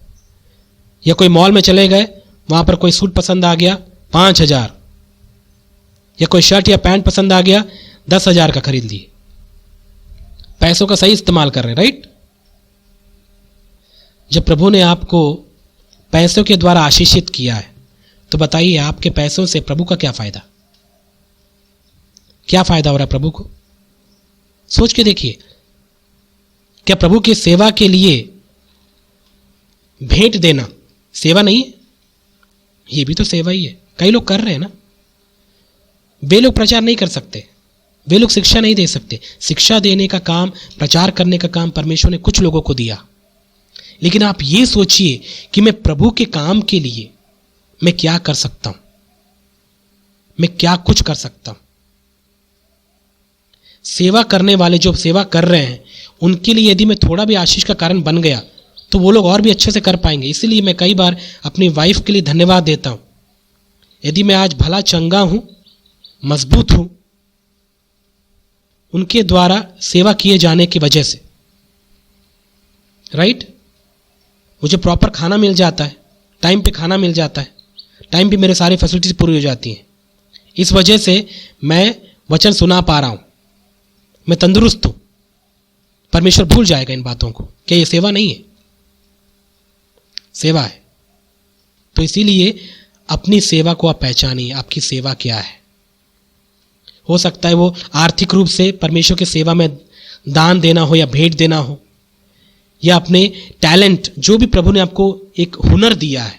या कोई मॉल में चले गए, वहां पर कोई सूट पसंद आ गया 5,000, या कोई शर्ट या पैंट पसंद आ गया 10,000 का खरीद लिए। पैसों का सही इस्तेमाल कर रहे हैं, राइट। जब प्रभु ने आपको पैसों के द्वारा आशीषित किया है तो बताइए आपके पैसों से प्रभु का क्या फायदा, क्या फायदा हो रहा है प्रभु को? सोच के देखिए, क्या प्रभु की सेवा के लिए भेंट देना सेवा नहीं है? ये भी तो सेवा ही है। कई लोग कर रहे हैं ना। वे लोग प्रचार नहीं कर सकते, वे लोग शिक्षा नहीं दे सकते। शिक्षा देने का काम, प्रचार करने का काम परमेश्वर ने कुछ लोगों को दिया। लेकिन आप ये सोचिए कि मैं प्रभु के काम के लिए मैं क्या कर सकता हूं, मैं क्या कुछ कर सकता हूं। सेवा करने वाले जो सेवा कर रहे हैं उनके लिए यदि मैं थोड़ा भी आशीष का कारण बन गया तो वो लोग और भी अच्छे से कर पाएंगे। इसलिए मैं कई बार अपनी वाइफ के लिए धन्यवाद देता हूं। यदि मैं आज भला चंगा हूं, मजबूत हूं, उनके द्वारा सेवा किए जाने की वजह से, राइट। मुझे प्रॉपर खाना मिल जाता है, टाइम पे खाना मिल जाता है, टाइम पे मेरे सारी फैसिलिटीज पूरी हो जाती हैं। इस वजह से मैं वचन सुना पा रहा हूं, मैं तंदुरुस्त हूं। परमेश्वर भूल जाएगा इन बातों को। क्या ये सेवा नहीं है? सेवा है। तो इसीलिए अपनी सेवा को आप पहचानिए, आपकी सेवा क्या है। हो सकता है वो आर्थिक रूप से परमेश्वर की सेवा में दान देना हो या भेंट देना हो, या अपने टैलेंट, जो भी प्रभु ने आपको एक हुनर दिया है,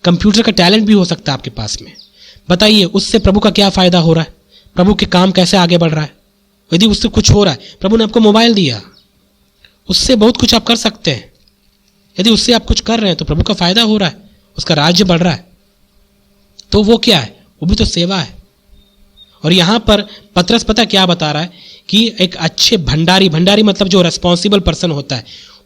कंप्यूटर का टैलेंट भी हो सकता है आपके पास में। बताइए उससे प्रभु का क्या फायदा हो रहा है, प्रभु के काम कैसे आगे बढ़ रहा है। यदि उससे कुछ हो रहा है, प्रभु ने आपको मोबाइल दिया, उससे बहुत कुछ आप कर सकते हैं। यदि उससे आप कुछ कर रहे हैं तो प्रभु का फायदा हो रहा है, उसका राज्य बढ़ रहा है। तो वो क्या है? वो भी तो सेवा है। और यहां पर पतरस पता क्या बता रहा है कि एक अच्छे भंडारी, भंडारी मतलब जो रेस्पॉन्सिबल पर्सन होता है,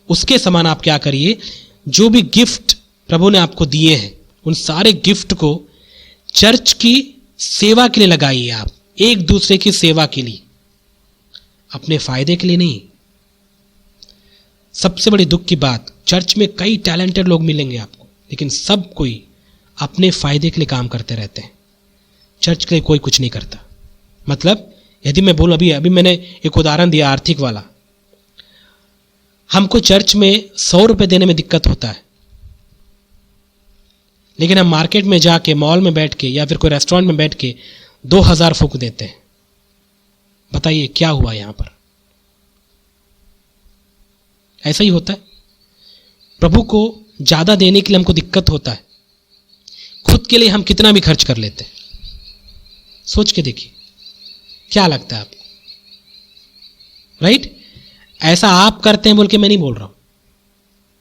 उसके समान आप क्या करिए, जो भी गिफ्ट प्रभु ने आपको दिए हैं उन सारे गिफ्ट को चर्च की सेवा के लिए लगाइए। आप एक दूसरे की सेवा के लिए, अपने फायदे के लिए नहीं। सबसे बड़ी दुख की बात, चर्च में कई टैलेंटेड लोग मिलेंगे आपको, लेकिन सब कोई अपने फायदे के लिए काम करते रहते हैं। चर्च के लिए कोई कुछ नहीं करता। मतलब यदि मैं बोलूं, अभी मैंने एक उदाहरण दिया आर्थिक वाला। हमको चर्च में 100 रुपए देने में दिक्कत होता है, लेकिन हम मार्केट में जाके, मॉल में बैठ के या फिर कोई रेस्टोरेंट में बैठ के 2,000 फूंक देते हैं। बताइए क्या हुआ यहां पर? ऐसा ही होता है। प्रभु को ज्यादा देने के लिए हमको दिक्कत होता है, खुद के लिए हम कितना भी खर्च कर लेते हैं। सोच के देखिए, क्या लगता है आपको? राइट? ऐसा आप करते हैं बोल के मैं नहीं बोल रहा हूं,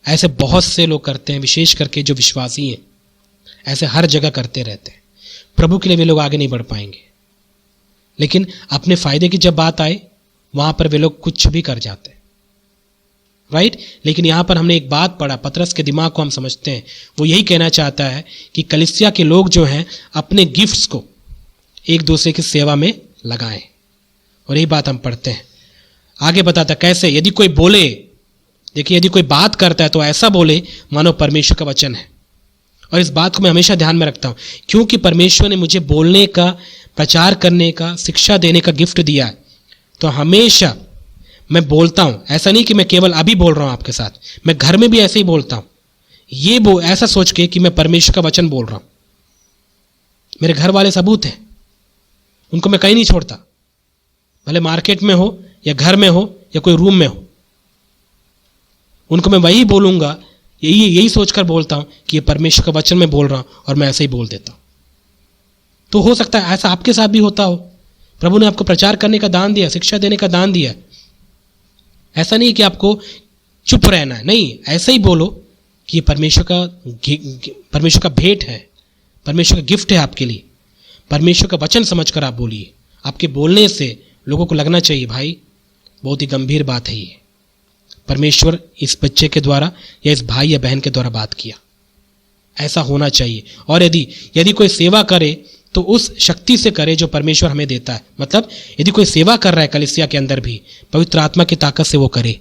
ऐसे बहुत से लोग करते हैं, विशेष करके जो विश्वासी हैं, ऐसे हर जगह करते रहते हैं। प्रभु के लिए वे लोग आगे नहीं बढ़ पाएंगे, लेकिन अपने फायदे की जब बात आए वहां पर वे लोग कुछ भी कर जाते हैं। राइट? लेकिन यहां पर हमने एक बात पढ़ा, पतरस के दिमाग को हम समझते हैं। वो यही कहना चाहता है कि कलीसिया के लोग जो हैं अपने गिफ्ट्स को एक दूसरे की सेवा में लगाएं, और यही बात हम पढ़ते हैं। आगे बताता कैसे, यदि कोई बोले, देखिए यदि कोई बात करता है तो ऐसा बोले मानो परमेश्वर का वचन है। और इस बात को मैं हमेशा ध्यान में रखता हूं, क्योंकि परमेश्वर ने मुझे बोलने का, प्रचार करने का, शिक्षा देने का गिफ्ट दिया है, तो हमेशा मैं बोलता हूं। ऐसा नहीं कि मैं केवल अभी बोल रहा हूं आपके साथ, मैं घर में भी ऐसे ही बोलता हूं। ये ऐसा सोच के कि मैं परमेश्वर का वचन बोल रहा हूं। मेरे घर वाले सबूत हैं, उनको मैं कहीं नहीं छोड़ता, भले मार्केट में हो या घर में हो या कोई रूम में हो, उनको मैं वही बोलूंगा। यही सोचकर बोलता हूं कि ये परमेश्वर का वचन मैं बोल रहा हूं, और मैं ऐसे ही बोल देता हूं। तो हो सकता है ऐसा आपके साथ भी होता हो। प्रभु ने आपको प्रचार करने का दान दिया, शिक्षा देने का दान दिया। ऐसा नहीं कि आपको चुप रहना है, नहीं, ऐसे ही बोलो कि ये परमेश्वर का भेंट है, परमेश्वर का गिफ्ट है आपके लिए। परमेश्वर का वचन समझकर आप बोलिए। आपके बोलने से लोगों को लगना चाहिए भाई बहुत ही गंभीर बात है ये, परमेश्वर इस बच्चे के द्वारा या इस भाई या बहन के द्वारा बात किया। ऐसा होना चाहिए। और यदि कोई सेवा करे तो उस शक्ति से करे जो परमेश्वर हमें देता है। मतलब यदि कोई सेवा कर रहा है कलीसिया के अंदर भी, पवित्र आत्मा की ताकत से वो करे।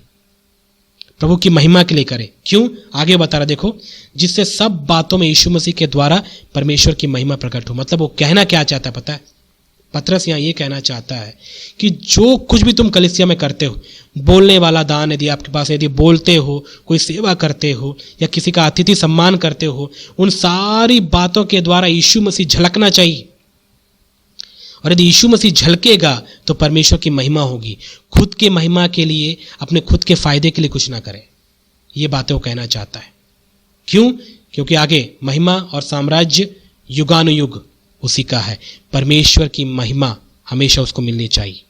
प्रभु की महिमा के लिए करें। क्यों? आगे बता रहा देखो, जिससे सब बातों में यीशु मसीह के द्वारा परमेश्वर की महिमा प्रकट हो। मतलब वो कहना क्या चाहता है पता है? पतरस यहाँ ये कहना चाहता है कि जो कुछ भी तुम कलीसिया में करते हो, बोलने वाला दान यदि आपके पास, यदि बोलते हो, कोई सेवा करते हो या किसी का अतिथि सम्मान करते हो, उन सारी बातों के द्वारा यीशु मसीह झलकना चाहिए। और यदि यीशु मसीह झलकेगा तो परमेश्वर की महिमा होगी। खुद के महिमा के लिए, अपने खुद के फायदे के लिए कुछ ना करें। ये बातें वो कहना चाहता है। क्यों? क्योंकि आगे महिमा और साम्राज्य युगानुयुग उसी का है। परमेश्वर की महिमा हमेशा उसको मिलनी चाहिए।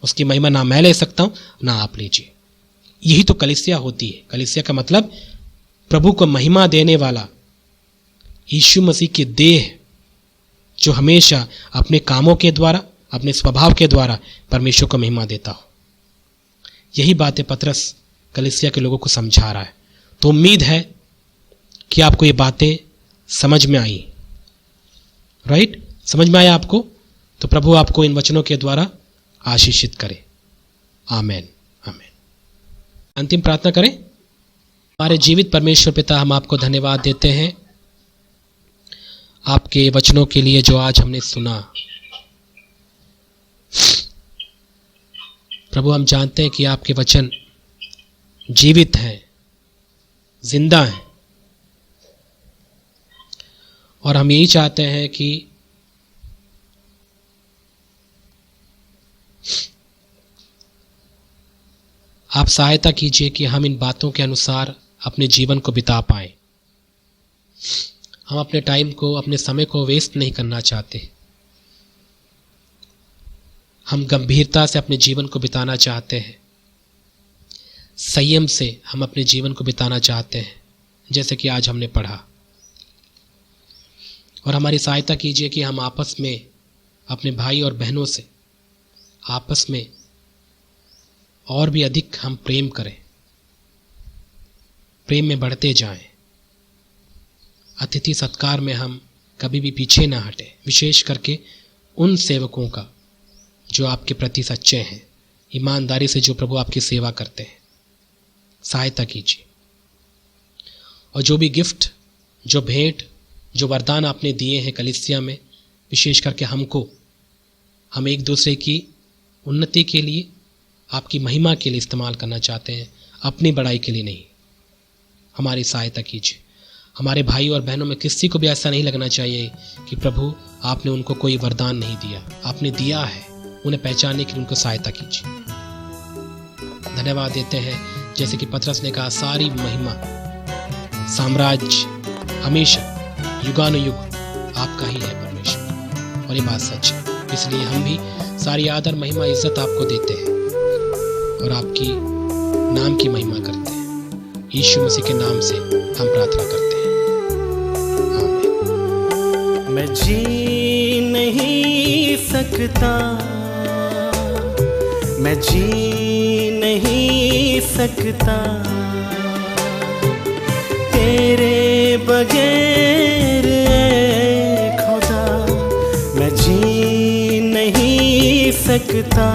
उसकी महिमा ना मैं ले सकता हूं ना आप लीजिए। यही तो कलीसिया होती है। कलीसिया का मतलब प्रभु को महिमा देने वाला यीशु मसीह की देह, जो हमेशा अपने कामों के द्वारा, अपने स्वभाव के द्वारा परमेश्वर को महिमा देता हो। यही बातें पतरस कलीसिया के लोगों को समझा रहा है। तो उम्मीद है कि आपको ये बातें समझ में आई। राइट? समझ में आया आपको? तो प्रभु आपको इन वचनों के द्वारा आशीषित करे। आमेन, आमेन। अंतिम प्रार्थना करें। हमारे जीवित परमेश्वर पिता, हम आपको धन्यवाद देते हैं आपके वचनों के लिए जो आज हमने सुना। प्रभु, हम जानते हैं कि आपके वचन जीवित हैं, जिंदा हैं, और हम यही चाहते हैं कि आप सहायता कीजिए कि हम इन बातों के अनुसार अपने जीवन को बिता पाएं। हम अपने टाइम को, अपने समय को वेस्ट नहीं करना चाहते। हम गंभीरता से अपने जीवन को बिताना चाहते हैं। संयम से हम अपने जीवन को बिताना चाहते हैं, जैसे कि आज हमने पढ़ा। और हमारी सहायता कीजिए कि हम आपस में, अपने भाई और बहनों से आपस में और भी अधिक हम प्रेम करें, प्रेम में बढ़ते जाएं। अतिथि सत्कार में हम कभी भी पीछे ना हटें, विशेष करके उन सेवकों का जो आपके प्रति सच्चे हैं, ईमानदारी से जो प्रभु आपकी सेवा करते हैं। सहायता कीजिए। और जो भी गिफ्ट, जो भेंट, जो वरदान आपने दिए हैं कलीसिया में, विशेष करके हमको, हम एक दूसरे की उन्नति के लिए, आपकी महिमा के लिए इस्तेमाल करना चाहते हैं, अपनी बड़ाई के लिए नहीं। हमारी सहायता कीजिए। हमारे भाई और बहनों में किसी को भी ऐसा नहीं लगना चाहिए कि प्रभु आपने उनको कोई वरदान नहीं दिया। आपने दिया है, उन्हें पहचानने के लिए उनको सहायता कीजिए। धन्यवाद देते हैं, जैसे कि पतरस ने कहा, सारी महिमा, साम्राज्य हमेशा युगानुयुग आपका ही है परमेश्वर। और ये बात सच है। इसलिए हम भी सारी आदर, महिमा, इज्जत आपको देते हैं और आपकी नाम की महिमा करते हैं। यीशु मसीह के नाम से हम प्रार्थना करते हैं। आमीन। मैं जी नहीं सकता, मैं जी नहीं सकता तेरे बगैर खुदा, मैं जी नहीं सकता।